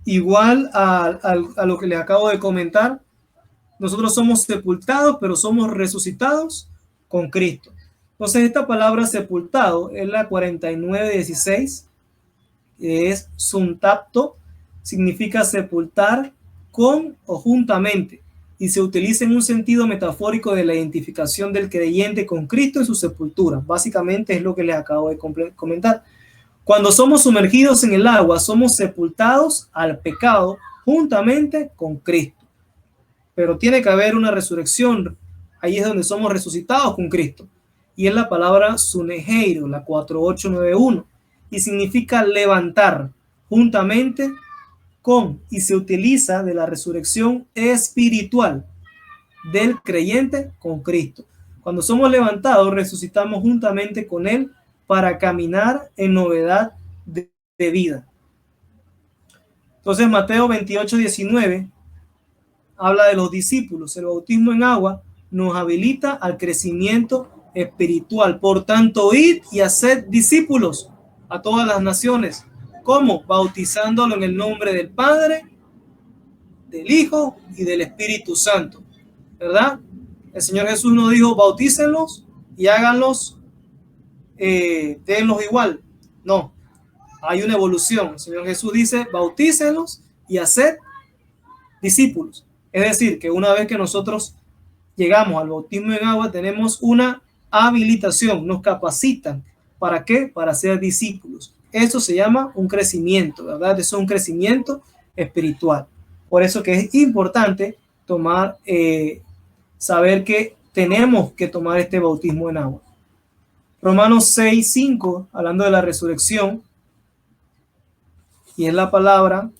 igual a lo que les acabo de comentar. Nosotros somos sepultados, pero somos resucitados con Cristo. Entonces, esta palabra sepultado es la 49:16, es suntapto, significa sepultar con o juntamente, y se utiliza en un sentido metafórico de la identificación del creyente con Cristo en su sepultura. Básicamente es lo que les acabo de comentar. Cuando somos sumergidos en el agua, somos sepultados al pecado juntamente con Cristo. Pero tiene que haber una resurrección. Ahí es donde somos resucitados con Cristo. Y es la palabra suneheiro, la 4891. Y significa levantar juntamente con, y se utiliza de la resurrección espiritual del creyente con Cristo. Cuando somos levantados, resucitamos juntamente con Él para caminar en novedad de vida. Entonces, Mateo 28:19 habla de los discípulos. El bautismo en agua nos habilita al crecimiento espiritual. Por tanto, id y haced discípulos a todas las naciones. ¿Cómo? Bautizándolo en el nombre del Padre, del Hijo y del Espíritu Santo. ¿Verdad? El Señor Jesús nos dijo: bautícenlos y háganlos, denlos igual. No, hay una evolución. El Señor Jesús dice: bautícenlos y haced discípulos. Es decir, que una vez que nosotros llegamos al bautismo en agua, tenemos una habilitación, nos capacitan. ¿Para qué? Para ser discípulos. Eso se llama un crecimiento, ¿verdad? Eso es un crecimiento espiritual. Por eso que es importante tomar, saber que tenemos que tomar este bautismo en agua. Romanos 6:5, hablando de la resurrección, y es la palabra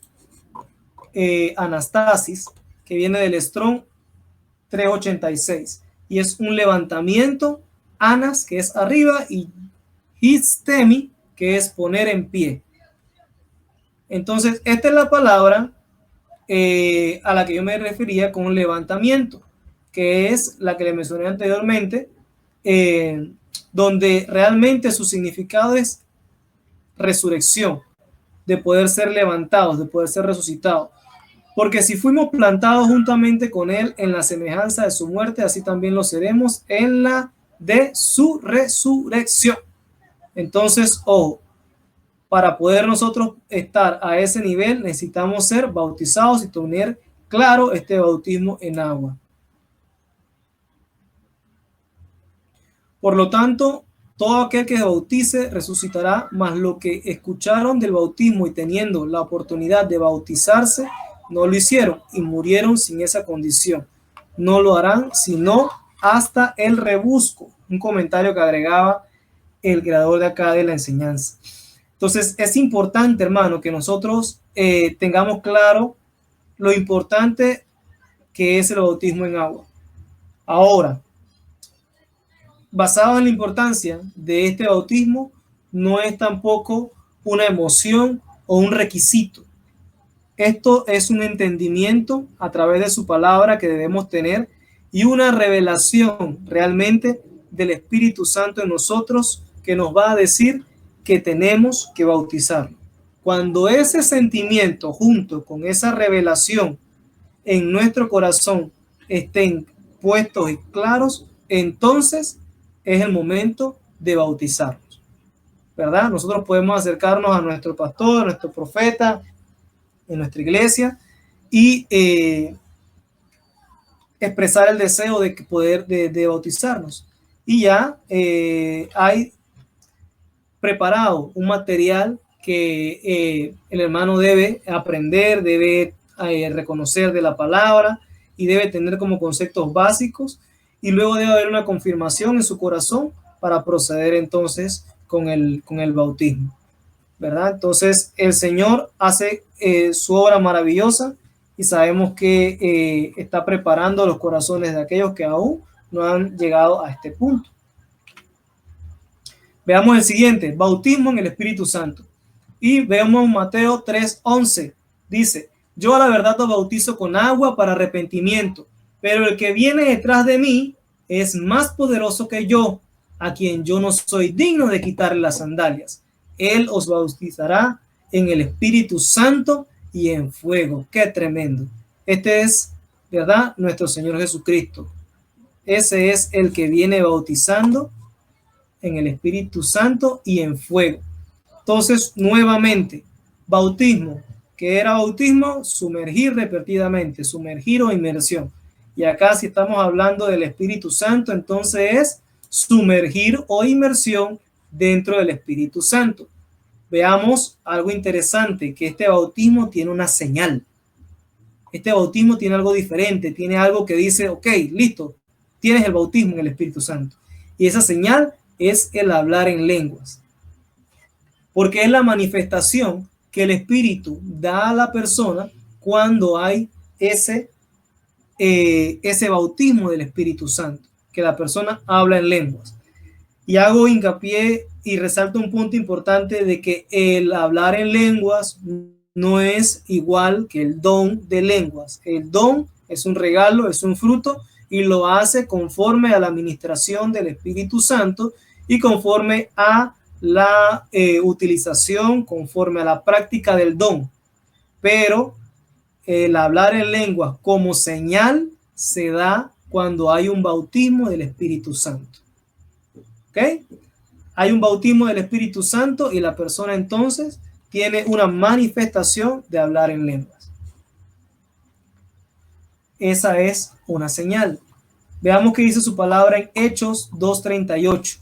anastasis, que viene del Strong 386, y es un levantamiento, anas, que es arriba, y histemi, que es poner en pie. Entonces, esta es la palabra a la que yo me refería con levantamiento, que es la que le mencioné anteriormente, donde realmente su significado es resurrección, de poder ser levantados, de poder ser resucitados. Porque si fuimos plantados juntamente con Él en la semejanza de su muerte, así también lo seremos en la de su resurrección. Entonces, ojo, para poder nosotros estar a ese nivel, necesitamos ser bautizados y tener claro este bautismo en agua. Por lo tanto, todo aquel que se bautice resucitará, mas lo que escucharon del bautismo y teniendo la oportunidad de bautizarse, no lo hicieron y murieron sin esa condición. No lo harán sino hasta el rebusco. Un comentario que agregaba el creador de acá de la enseñanza. Entonces es importante, hermano, que nosotros tengamos claro lo importante que es el bautismo en agua. Ahora, basado en la importancia de este bautismo, no es tampoco una emoción o un requisito. Esto es un entendimiento a través de su palabra que debemos tener y una revelación realmente del Espíritu Santo en nosotros que nos va a decir que tenemos que bautizarlo. Cuando ese sentimiento junto con esa revelación en nuestro corazón estén puestos y claros, entonces es el momento de bautizarnos, ¿verdad? Nosotros podemos acercarnos a nuestro pastor, a nuestro profeta en nuestra iglesia y expresar el deseo de poder de bautizarnos. Y ya hay preparado un material que el hermano debe aprender, debe reconocer de la palabra y debe tener como conceptos básicos, y luego debe haber una confirmación en su corazón para proceder entonces con el bautismo, ¿verdad? Entonces el Señor hace su obra maravillosa, y sabemos que está preparando los corazones de aquellos que aún no han llegado a este punto. Veamos el siguiente, bautismo en el Espíritu Santo. Y veamos Mateo 3:11. Dice, yo a la verdad os bautizo con agua para arrepentimiento, pero el que viene detrás de mí es más poderoso que yo, a quien yo no soy digno de quitarle las sandalias. Él os bautizará en el Espíritu Santo y en fuego. ¡Qué tremendo! Este es, ¿verdad?, nuestro Señor Jesucristo. Ese es el que viene bautizando en el Espíritu Santo y en fuego. Entonces, nuevamente, bautismo. ¿Qué era bautismo? Sumergir repetidamente, sumergir o inmersión. Y acá, si estamos hablando del Espíritu Santo, entonces es sumergir o inmersión dentro del Espíritu Santo. Veamos algo interesante, que este bautismo tiene una señal. Este bautismo tiene algo diferente, tiene algo que dice, ok, listo, tienes el bautismo en el Espíritu Santo. Y esa señal es el hablar en lenguas, porque es la manifestación que el Espíritu da a la persona cuando hay ese bautismo del Espíritu Santo, que la persona habla en lenguas. Y hago hincapié y resalto un punto importante de que el hablar en lenguas no es igual que el don de lenguas. El don es un regalo, es un fruto, y lo hace conforme a la administración del Espíritu Santo y conforme a la utilización, conforme a la práctica del don. Pero el hablar en lenguas como señal se da cuando hay un bautismo del Espíritu Santo. ¿Ok? Hay un bautismo del Espíritu Santo y la persona entonces tiene una manifestación de hablar en lenguas. Esa es una señal. Veamos qué dice su palabra en Hechos 2:38.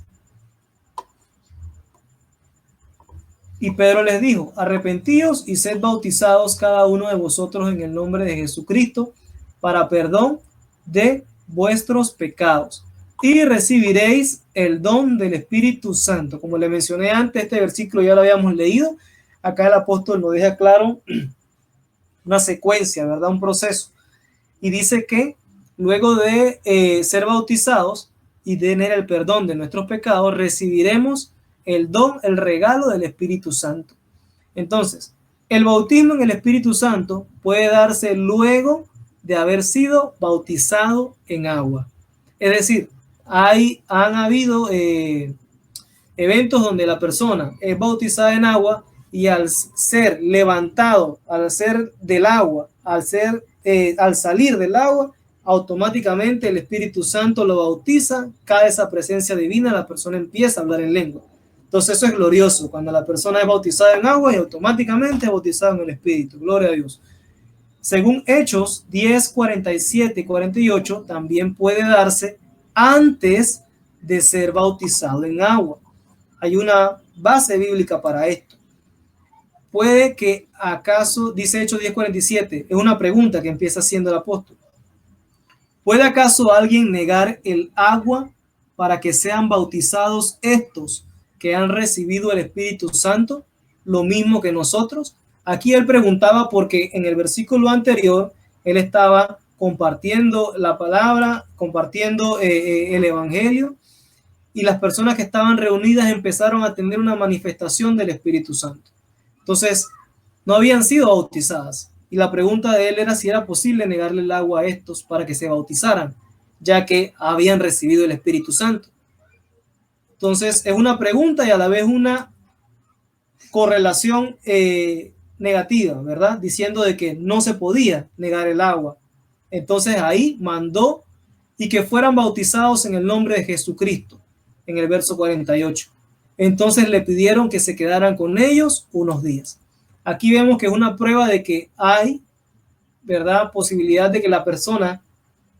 Y Pedro les dijo, arrepentíos y sed bautizados cada uno de vosotros en el nombre de Jesucristo para perdón de vuestros pecados, y recibiréis el don del Espíritu Santo. Como le mencioné antes, este versículo ya lo habíamos leído. Acá el apóstol nos deja claro una secuencia, ¿verdad? Un proceso. Y dice que luego de ser bautizados y tener el perdón de nuestros pecados, recibiremos el don, el regalo del Espíritu Santo. Entonces, el bautismo en el Espíritu Santo puede darse luego de haber sido bautizado en agua. Es decir, han habido eventos donde la persona es bautizada en agua y al ser levantado, al ser del agua, al salir del agua, automáticamente el Espíritu Santo lo bautiza, cae esa presencia divina, la persona empieza a hablar en lengua. Entonces eso es glorioso, cuando la persona es bautizada en agua y automáticamente es bautizada en el Espíritu. Gloria a Dios. Según Hechos 10, 47 y 48, también puede darse antes de ser bautizado en agua. Hay una base bíblica para esto. Puede que acaso, dice Hechos 10, 47, es una pregunta que empieza haciendo el apóstol. ¿Puede acaso alguien negar el agua para que sean bautizados estos que han recibido el Espíritu Santo, lo mismo que nosotros? Aquí él preguntaba porque en el versículo anterior él estaba compartiendo la palabra, compartiendo el evangelio, y las personas que estaban reunidas empezaron a tener una manifestación del Espíritu Santo. Entonces, no habían sido bautizadas. Y la pregunta de él era si era posible negarle el agua a estos para que se bautizaran, ya que habían recibido el Espíritu Santo. Entonces, es una pregunta y a la vez una correlación negativa, ¿verdad? Diciendo de que no se podía negar el agua. Entonces, ahí mandó y que fueran bautizados en el nombre de Jesucristo, en el verso 48. Entonces le pidieron que se quedaran con ellos unos días. Aquí vemos que es una prueba de que hay, ¿verdad?, posibilidad de que la persona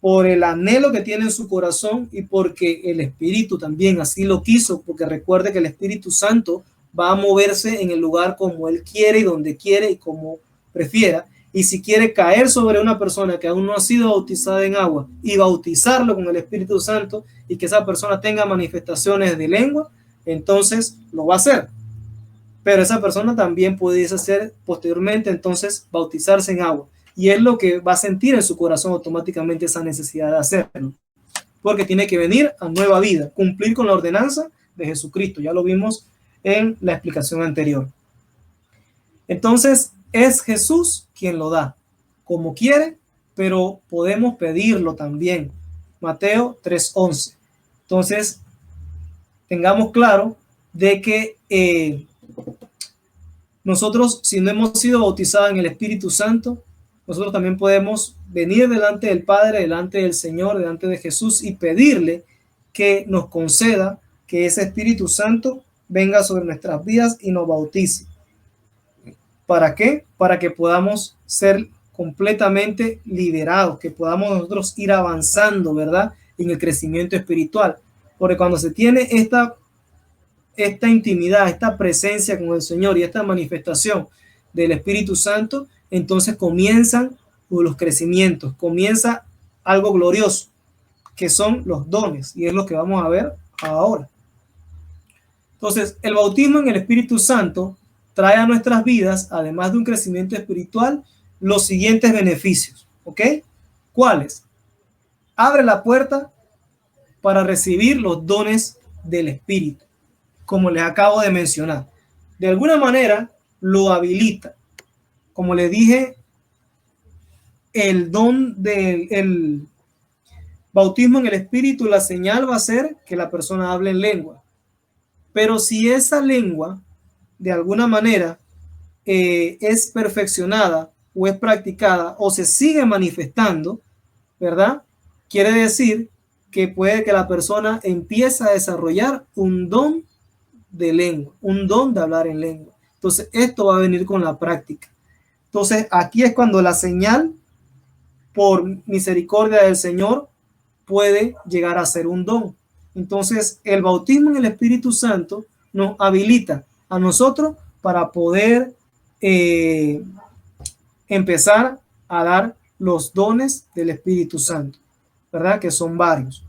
por el anhelo que tiene en su corazón y porque el Espíritu también así lo quiso, porque recuerde que el Espíritu Santo va a moverse en el lugar como Él quiere y donde quiere y como prefiera. Y si quiere caer sobre una persona que aún no ha sido bautizada en agua y bautizarlo con el Espíritu Santo y que esa persona tenga manifestaciones de lengua, entonces lo va a hacer. Pero esa persona también pudiese hacer posteriormente entonces bautizarse en agua. Y es lo que va a sentir en su corazón automáticamente esa necesidad de hacerlo. Porque tiene que venir a nueva vida, cumplir con la ordenanza de Jesucristo. Ya lo vimos en la explicación anterior. Entonces, es Jesús quien lo da, como quiere, pero podemos pedirlo también. Mateo 3:11. Entonces, tengamos claro de que nosotros, si no hemos sido bautizados en el Espíritu Santo, nosotros también podemos venir delante del Padre, delante del Señor, delante de Jesús y pedirle que nos conceda que ese Espíritu Santo venga sobre nuestras vidas y nos bautice. ¿Para qué? Para que podamos ser completamente liberados, que podamos nosotros ir avanzando, ¿verdad? En el crecimiento espiritual. Porque cuando se tiene esta intimidad, esta presencia con el Señor y esta manifestación del Espíritu Santo, entonces comienzan los crecimientos, comienza algo glorioso, que son los dones, y es lo que vamos a ver ahora. Entonces, el bautismo en el Espíritu Santo trae a nuestras vidas, además de un crecimiento espiritual, los siguientes beneficios, ¿ok? ¿Cuáles? Abre la puerta para recibir los dones del Espíritu, como les acabo de mencionar. De alguna manera lo habilita. Como les dije, el don del bautismo en el Espíritu, la señal va a ser que la persona hable en lengua. Pero si esa lengua, de alguna manera, es perfeccionada o es practicada o se sigue manifestando, ¿verdad? Quiere decir que puede que la persona empiece a desarrollar un don de lengua, un don de hablar en lengua. Entonces, esto va a venir con la práctica. Entonces, aquí es cuando la señal, por misericordia del Señor, puede llegar a ser un don. Entonces, el bautismo en el Espíritu Santo nos habilita a nosotros para poder empezar a dar los dones del Espíritu Santo, ¿verdad? Que son varios.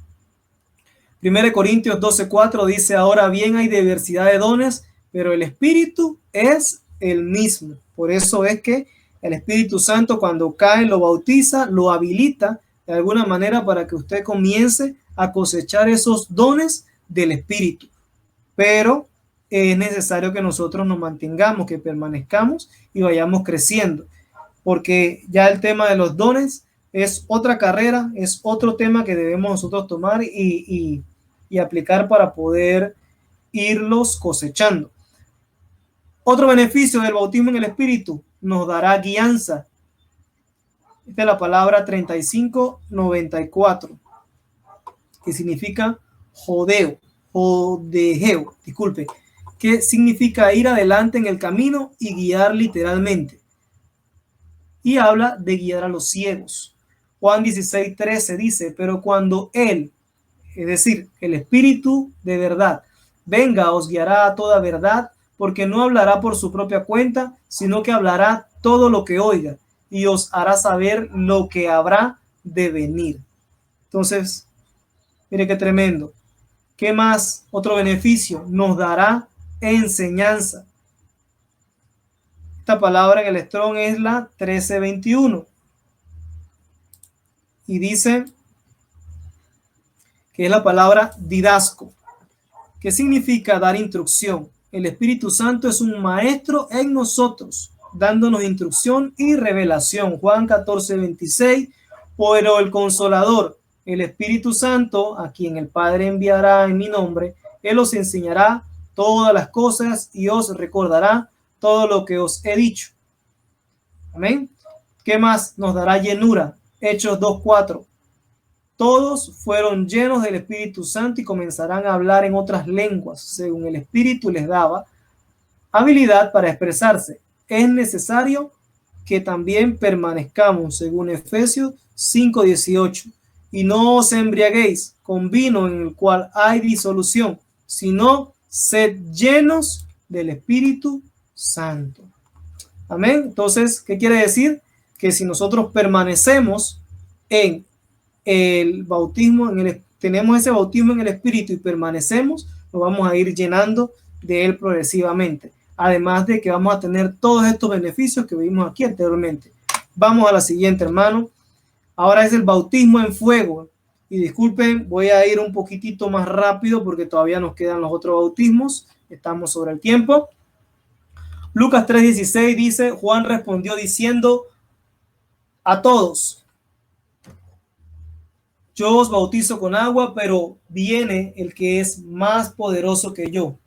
1 Corintios 12:4 dice, ahora bien hay diversidad de dones, pero el Espíritu es el mismo. Por eso es que el Espíritu Santo cuando cae lo bautiza, lo habilita de alguna manera para que usted comience a cosechar esos dones del Espíritu. Pero es necesario que nosotros nos mantengamos, que permanezcamos y vayamos creciendo. Porque ya el tema de los dones es otra carrera, es otro tema que debemos nosotros tomar y aplicar para poder irlos cosechando. Otro beneficio del bautismo en el Espíritu, nos dará guianza. Esta es la palabra 3594, que significa jodeo, disculpe, que significa ir adelante en el camino y guiar literalmente. Y habla de guiar a los ciegos. Juan 16:13 dice, pero cuando Él, es decir, el Espíritu de verdad, venga, os guiará a toda verdad, porque no hablará por su propia cuenta, sino que hablará todo lo que oiga y os hará saber lo que habrá de venir. Entonces, mire qué tremendo. ¿Qué más? Otro beneficio, nos dará enseñanza. Esta palabra en el Strong es la 1321 y dice que es la palabra didasco, que significa dar instrucción. El Espíritu Santo es un maestro en nosotros, dándonos instrucción y revelación. Juan 14:26, pero el Consolador, el Espíritu Santo, a quien el Padre enviará en mi nombre, Él os enseñará todas las cosas y os recordará todo lo que os he dicho. Amén. ¿Qué más? Nos dará llenura. Hechos 2:4. Todos fueron llenos del Espíritu Santo y comenzarán a hablar en otras lenguas, según el Espíritu les daba habilidad para expresarse. Es necesario que también permanezcamos, según Efesios 5:18. y no os embriaguéis con vino en el cual hay disolución, sino sed llenos del Espíritu Santo. Amén. Entonces, ¿qué quiere decir? Que si nosotros permanecemos en el bautismo, tenemos ese bautismo en el Espíritu y permanecemos, nos vamos a ir llenando de él progresivamente. Además de que vamos a tener todos estos beneficios que vimos aquí anteriormente. Vamos a la siguiente, hermano. Ahora es el bautismo en fuego. Y disculpen, voy a ir un poquitito más rápido porque todavía nos quedan los otros bautismos. Estamos sobre el tiempo. Lucas 3:16 dice, Juan respondió diciendo a todos, yo os bautizo con agua, pero viene el que es más poderoso que yo,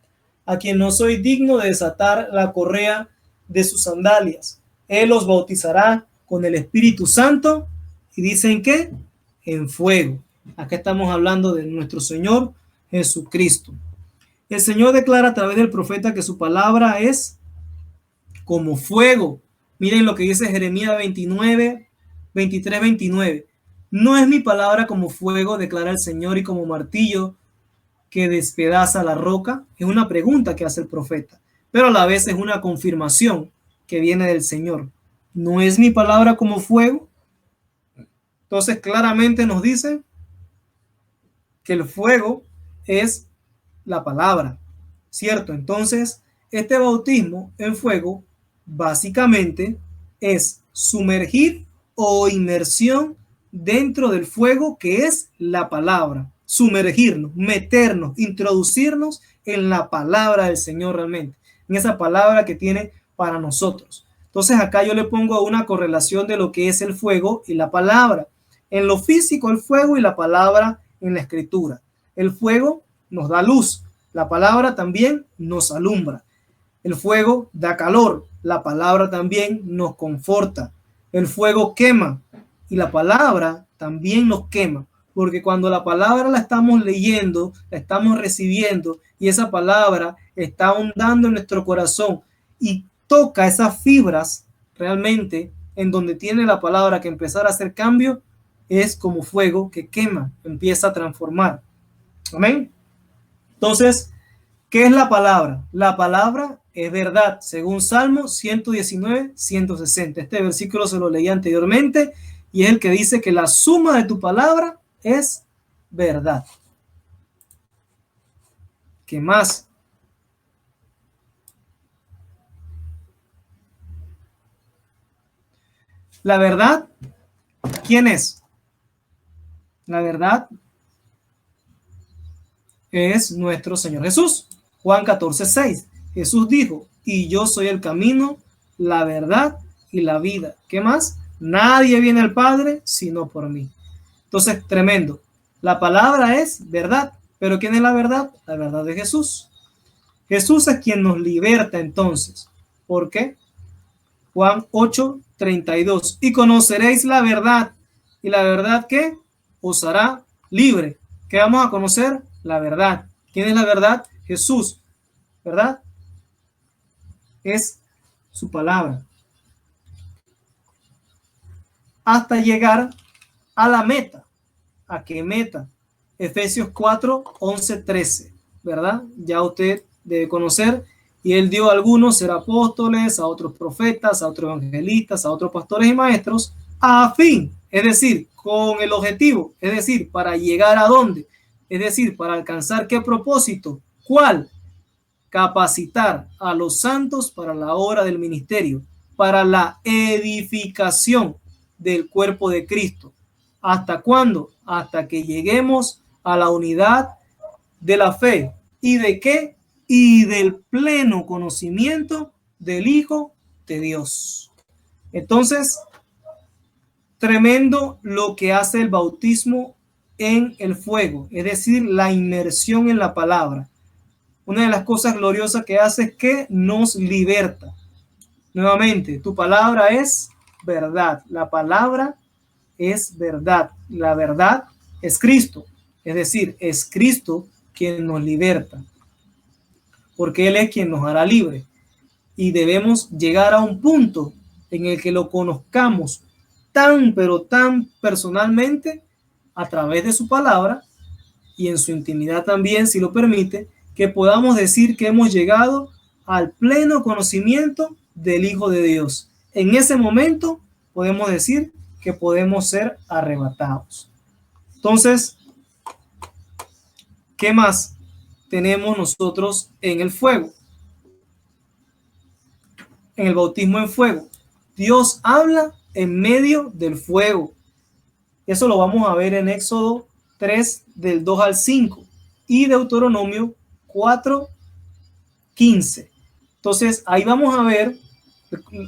a quien no soy digno de desatar la correa de sus sandalias. Él os bautizará con el Espíritu Santo. ¿Y dicen qué? En fuego. Acá estamos hablando de nuestro Señor Jesucristo. El Señor declara a través del profeta que su palabra es como fuego. Miren lo que dice Jeremías 23:29. No es mi palabra como fuego, declara el Señor, y como martillo que despedaza la roca. Es una pregunta que hace el profeta, pero a la vez es una confirmación que viene del Señor. ¿No es mi palabra como fuego? Entonces claramente nos dice que el fuego es la palabra, ¿cierto? Entonces, este bautismo en fuego básicamente es sumergir o inmersión dentro del fuego que es la palabra. Sumergirnos, meternos, introducirnos en la palabra del Señor realmente, en esa palabra que tiene para nosotros. Entonces acá yo le pongo una correlación de lo que es el fuego y la palabra. En lo físico, el fuego y la palabra en la escritura. El fuego nos da luz, la palabra también nos alumbra. El fuego da calor, la palabra también nos conforta. El fuego quema y la palabra también nos quema, porque cuando la palabra la estamos leyendo, la estamos recibiendo y esa palabra está ahondando en nuestro corazón y toca esas fibras realmente en donde tiene la palabra que empezar a hacer cambio, es como fuego que quema, empieza a transformar. Amén. Entonces, ¿qué es la palabra? La palabra es verdad, según Salmo 119, 160. Este versículo se lo leí anteriormente y es el que dice que la suma de tu palabra es verdad. ¿Qué más? La verdad, ¿quién es? La verdad es nuestro Señor Jesús. Juan 14:6. Jesús dijo, y yo soy el camino, la verdad y la vida. ¿Qué más? Nadie viene al Padre sino por mí. Entonces, tremendo. La palabra es verdad, pero ¿quién es la verdad? La verdad de Jesús. Jesús es quien nos liberta entonces. ¿Por qué? Juan 8:32. Y conoceréis la verdad. ¿Y la verdad qué? Os hará libre. ¿Qué vamos a conocer? La verdad. ¿Quién es la verdad? Jesús. ¿Verdad? Es su palabra. Hasta llegar a la meta. ¿A qué meta? Efesios 4:11-13. ¿Verdad? Ya usted debe conocer. Y él dio a algunos ser apóstoles, a otros profetas, a otros evangelistas, a otros pastores y maestros, a fin, es decir, con el objetivo, es decir, para llegar a dónde, es decir, para alcanzar qué propósito, ¿cuál? Capacitar a los santos para la obra del ministerio, para la edificación del cuerpo de Cristo. ¿Hasta cuándo? Hasta que lleguemos a la unidad de la fe. ¿Y de qué? Y del pleno conocimiento del Hijo de Dios. Entonces, tremendo lo que hace el bautismo en el fuego, es decir, la inmersión en la palabra. Una de las cosas gloriosas que hace es que nos liberta. Nuevamente, tu palabra es verdad. La palabra es verdad. La verdad es Cristo. Es decir, es Cristo quien nos liberta. Porque Él es quien nos hará libre. Y debemos llegar a un punto en el que lo conozcamos tan, pero tan personalmente, a través de su palabra y en su intimidad también, si lo permite, que podamos decir que hemos llegado al pleno conocimiento del Hijo de Dios. En ese momento podemos decir que podemos ser arrebatados. Entonces, ¿qué más tenemos nosotros en el fuego? En el bautismo en fuego. Dios habla en medio del fuego. Eso lo vamos a ver en Éxodo 3, del 2 al 5 y Deuteronomio 4, 15. Entonces, ahí vamos a ver,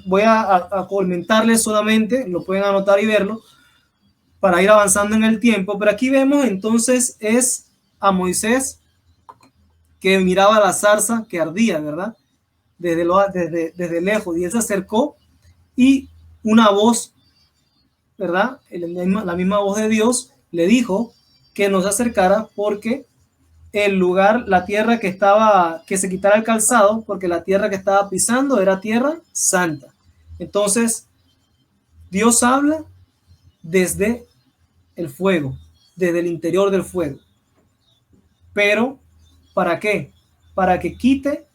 voy a comentarles solamente, lo pueden anotar y verlo, para ir avanzando en el tiempo, pero aquí vemos entonces es a Moisés que miraba la zarza que ardía, ¿verdad? Desde lejos, y él se acercó y una voz, ¿verdad? La misma voz de Dios le dijo que no se acercara porque el lugar, la tierra que se quitara el calzado, porque la tierra que estaba pisando era tierra santa. Entonces, Dios habla desde el fuego, desde el interior del fuego. Pero, ¿para qué? Para que quite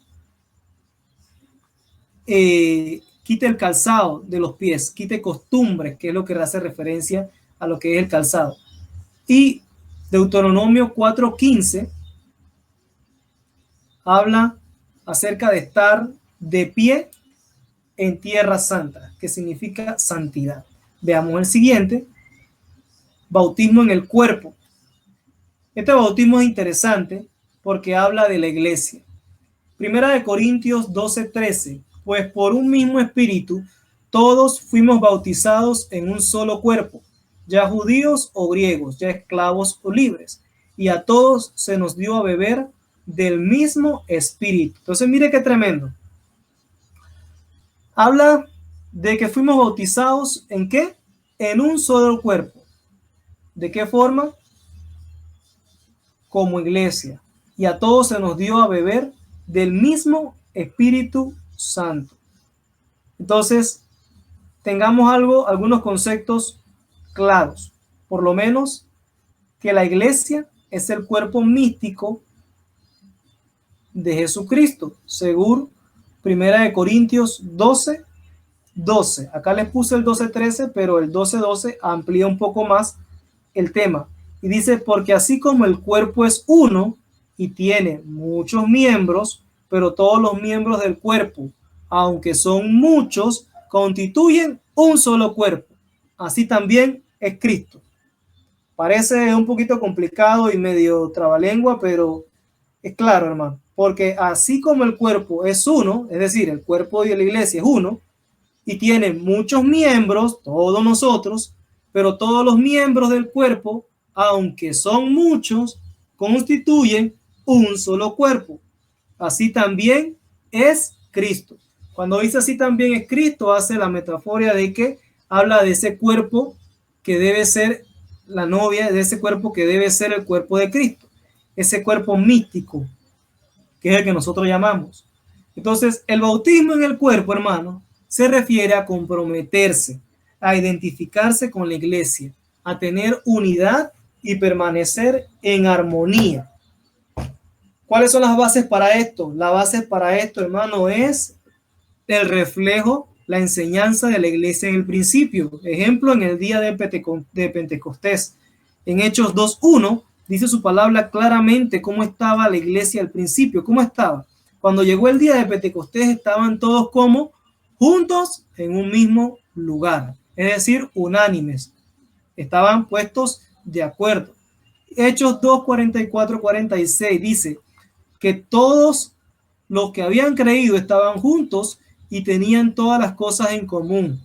el calzado de los pies, quite costumbres, que es lo que hace referencia a lo que es el calzado. Y Deuteronomio 4:15 habla acerca de estar de pie en tierra santa, que significa santidad. Veamos el siguiente, bautismo en el cuerpo. Este bautismo es interesante porque habla de la iglesia. Primera de Corintios 12:13, pues por un mismo espíritu todos fuimos bautizados en un solo cuerpo, ya judíos o griegos, ya esclavos o libres, y a todos se nos dio a beber del mismo espíritu. Entonces mire qué tremendo. Habla de que fuimos bautizados ¿en qué? En un solo cuerpo. ¿De qué forma? Como iglesia. Y a todos se nos dio a beber del mismo Espíritu Santo. Entonces, tengamos algunos conceptos claros. Por lo menos que la iglesia es el cuerpo místico de Jesucristo, según Primera de Corintios 12:12. Acá les puse el 12:13, pero el 12:12 amplía un poco más el tema. Y dice, porque así como el cuerpo es uno y tiene muchos miembros, pero todos los miembros del cuerpo, aunque son muchos, constituyen un solo cuerpo. Así también es Cristo. Parece un poquito complicado y medio trabalengua, pero es claro, hermano. Porque así como el cuerpo es uno, es decir, el cuerpo de la iglesia es uno, y tiene muchos miembros, todos nosotros, pero todos los miembros del cuerpo, aunque son muchos, constituyen un solo cuerpo. Así también es Cristo. Cuando dice así también es Cristo, hace la metáfora de que habla de ese cuerpo que debe ser la novia, de ese cuerpo que debe ser el cuerpo de Cristo, ese cuerpo místico, que es el que nosotros llamamos. Entonces, el bautismo en el cuerpo, hermano, se refiere a comprometerse, a identificarse con la iglesia, a tener unidad y permanecer en armonía. ¿Cuáles son las bases para esto? La base para esto, hermano, es el reflejo, la enseñanza de la iglesia en el principio. Ejemplo, en el día de Pentecostés. En Hechos 2:1 dice su palabra claramente cómo estaba la iglesia al principio. ¿Cómo estaba? Cuando llegó el día de Pentecostés estaban todos como juntos en un mismo lugar, es decir, unánimes. Estaban puestos de acuerdo. Hechos 2:44-46 dice que todos los que habían creído estaban juntos y tenían todas las cosas en común.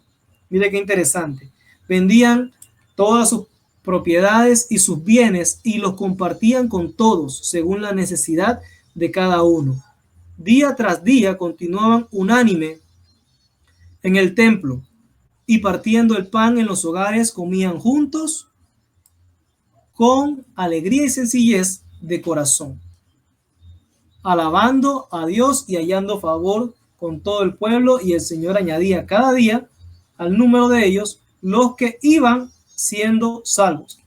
Mire qué interesante. Vendían todas sus propiedades y sus bienes y los compartían con todos según la necesidad de cada uno. Día tras día continuaban unánime en el templo y partiendo el pan en los hogares comían juntos con alegría y sencillez de corazón, alabando a Dios y hallando favor con todo el pueblo, y el Señor añadía cada día al número de ellos los que iban siendo salvos.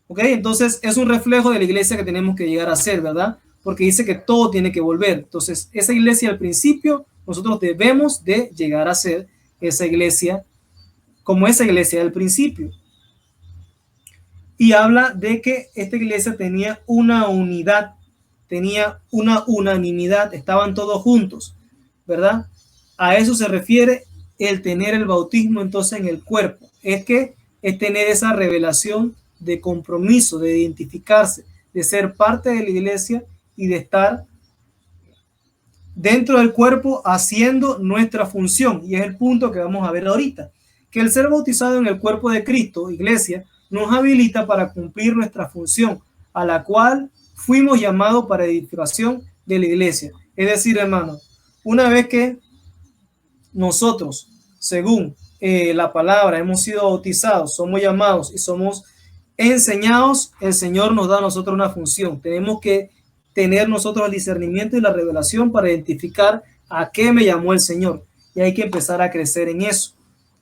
¿Ok? Entonces es un reflejo de la iglesia que tenemos que llegar a ser, ¿verdad? Porque dice que todo tiene que volver. Entonces, esa iglesia al principio, nosotros debemos de llegar a ser esa iglesia, como esa iglesia del principio. Y habla de que esta iglesia tenía una unidad, tenía una unanimidad, estaban todos juntos, ¿verdad? A eso se refiere el tener el bautismo entonces en el cuerpo. Es que es tener esa revelación de compromiso, de identificarse, de ser parte de la iglesia y de estar dentro del cuerpo haciendo nuestra función. Y es el punto que vamos a ver ahorita, que el ser bautizado en el cuerpo de Cristo, iglesia, nos habilita para cumplir nuestra función, a la cual fuimos llamados para edificación de la iglesia. Es decir, hermanos, una vez que nosotros, según la palabra, hemos sido bautizados, somos llamados y somos enseñados, el Señor nos da a nosotros una función. Tenemos que tener nosotros el discernimiento y la revelación para identificar a qué me llamó el Señor. Y hay que empezar a crecer en eso.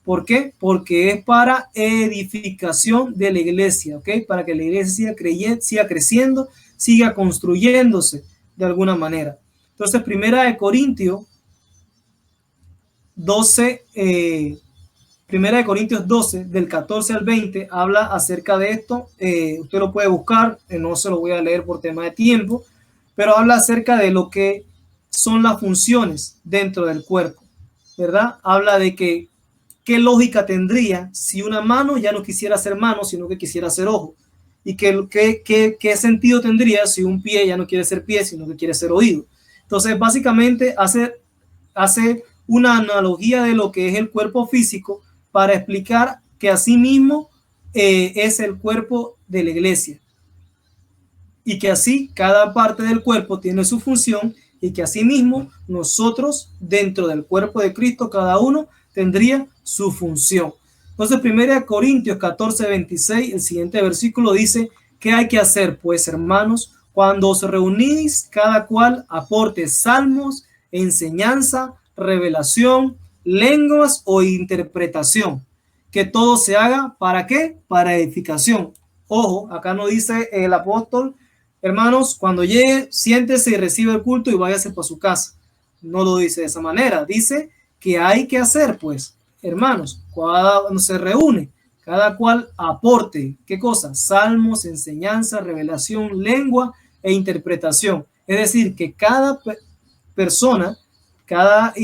¿Por qué? Porque es para edificación de la iglesia, ¿ok? Para que la iglesia siga creciendo, siga construyéndose de alguna manera. Entonces, Primera de Corintios 12, Primera de Corintios 12, del 14 al 20, habla acerca de esto. Usted lo puede buscar, no se lo voy a leer por tema de tiempo, pero habla acerca de lo que son las funciones dentro del cuerpo, ¿verdad? Habla de que qué lógica tendría si una mano ya no quisiera ser mano, sino que quisiera ser ojo. Y qué sentido tendría si un pie ya no quiere ser pie, sino que quiere ser oído. Entonces, básicamente hace una analogía de lo que es el cuerpo físico para explicar que asimismo es el cuerpo de la iglesia. Y que así cada parte del cuerpo tiene su función y que asimismo nosotros dentro del cuerpo de Cristo, cada uno tendría su función. Entonces, 1 Corintios 14, 26, el siguiente versículo dice, ¿qué hay que hacer? Pues, hermanos, cuando os reunís, cada cual aporte salmos, enseñanza, revelación, lenguas o interpretación. Que todo se haga, ¿para qué? Para edificación. Ojo, acá no dice el apóstol, hermanos, cuando llegue, siéntese y recibe el culto y váyase para su casa. No lo dice de esa manera. Dice que hay que hacer, pues, hermanos, cuando se reúne, cada cual aporte, ¿qué cosa? Salmos, enseñanza, revelación, lengua e interpretación. Es decir, que cada persona, cada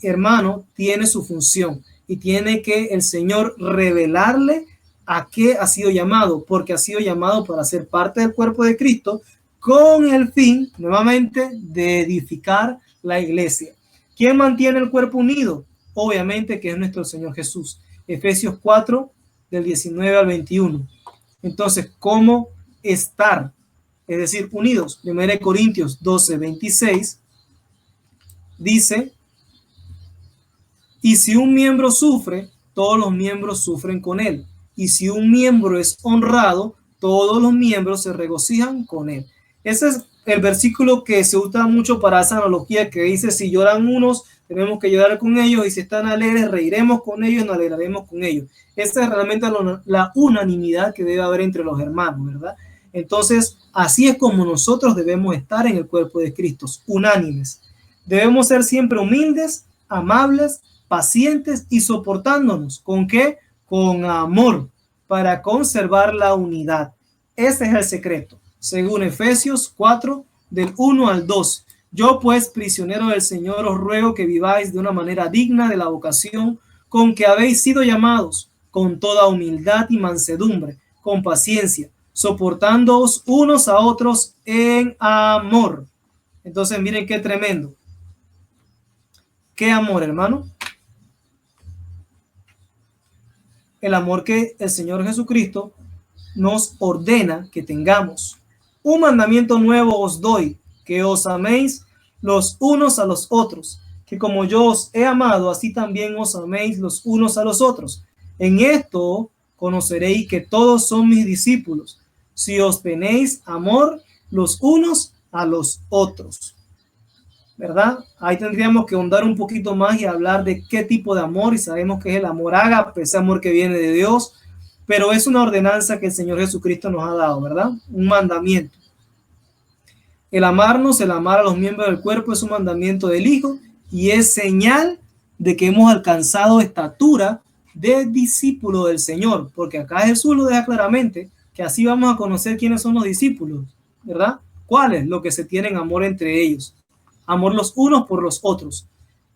hermano tiene su función y tiene que el Señor revelarle a qué ha sido llamado, porque ha sido llamado para ser parte del cuerpo de Cristo con el fin, nuevamente, de edificar la iglesia. ¿Quién mantiene el cuerpo unido? Obviamente que es nuestro Señor Jesús. Efesios 4, del 19 al 21. Entonces, ¿cómo estar? Es decir, unidos. 1 Corintios 12, 26 dice, y si un miembro sufre, todos los miembros sufren con él. Y si un miembro es honrado, todos los miembros se regocijan con él. Ese es el versículo que se usa mucho para esa analogía que dice, si lloran unos, tenemos que llorar con ellos, y si están alegres, reiremos con ellos, nos alegraremos con ellos. Esta es realmente la unanimidad que debe haber entre los hermanos, ¿verdad? Entonces, así es como nosotros debemos estar en el cuerpo de Cristo, unánimes. Debemos ser siempre humildes, amables, pacientes y soportándonos. ¿Con qué? Con amor, para conservar la unidad. Ese es el secreto, según Efesios 4, del 1 al 2. Yo pues, prisionero del Señor, os ruego que viváis de una manera digna de la vocación con que habéis sido llamados, con toda humildad y mansedumbre, con paciencia, soportándoos unos a otros en amor. Entonces, miren qué tremendo. ¿Qué amor, hermano? El amor que el Señor Jesucristo nos ordena que tengamos. Un mandamiento nuevo os doy, que os améis los unos a los otros, que como yo os he amado, así también os améis los unos a los otros. En esto conoceréis que todos son mis discípulos, si os tenéis amor los unos a los otros. ¿Verdad? Ahí tendríamos que ahondar un poquito más y hablar de qué tipo de amor, y sabemos que es el amor ágape, ese amor que viene de Dios, pero es una ordenanza que el Señor Jesucristo nos ha dado, ¿verdad? Un mandamiento. El amarnos, el amar a los miembros del cuerpo es un mandamiento del Hijo y es señal de que hemos alcanzado estatura de discípulo del Señor, porque acá Jesús lo deja claramente, que así vamos a conocer quiénes son los discípulos, ¿verdad? ¿Cuáles? Los que se tienen amor entre ellos, amor los unos por los otros.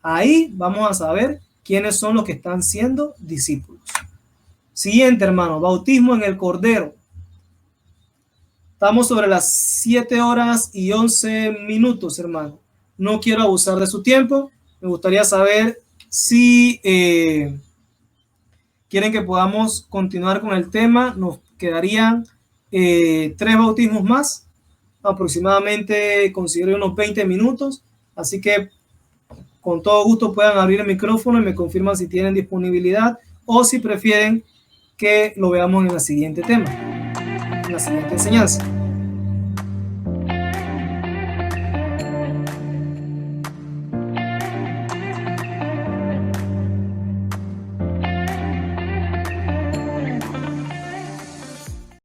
Ahí vamos a saber quiénes son los que están siendo discípulos. Siguiente, hermano, bautismo en el Cordero. Estamos sobre las 7:11, hermano. No quiero abusar de su tiempo. Me gustaría saber si quieren que podamos continuar con el tema. Nos quedarían 3 bautismos más. Aproximadamente considero unos 20 minutos. Así que con todo gusto puedan abrir el micrófono y me confirman si tienen disponibilidad o si prefieren que lo veamos en el siguiente tema, en la siguiente enseñanza.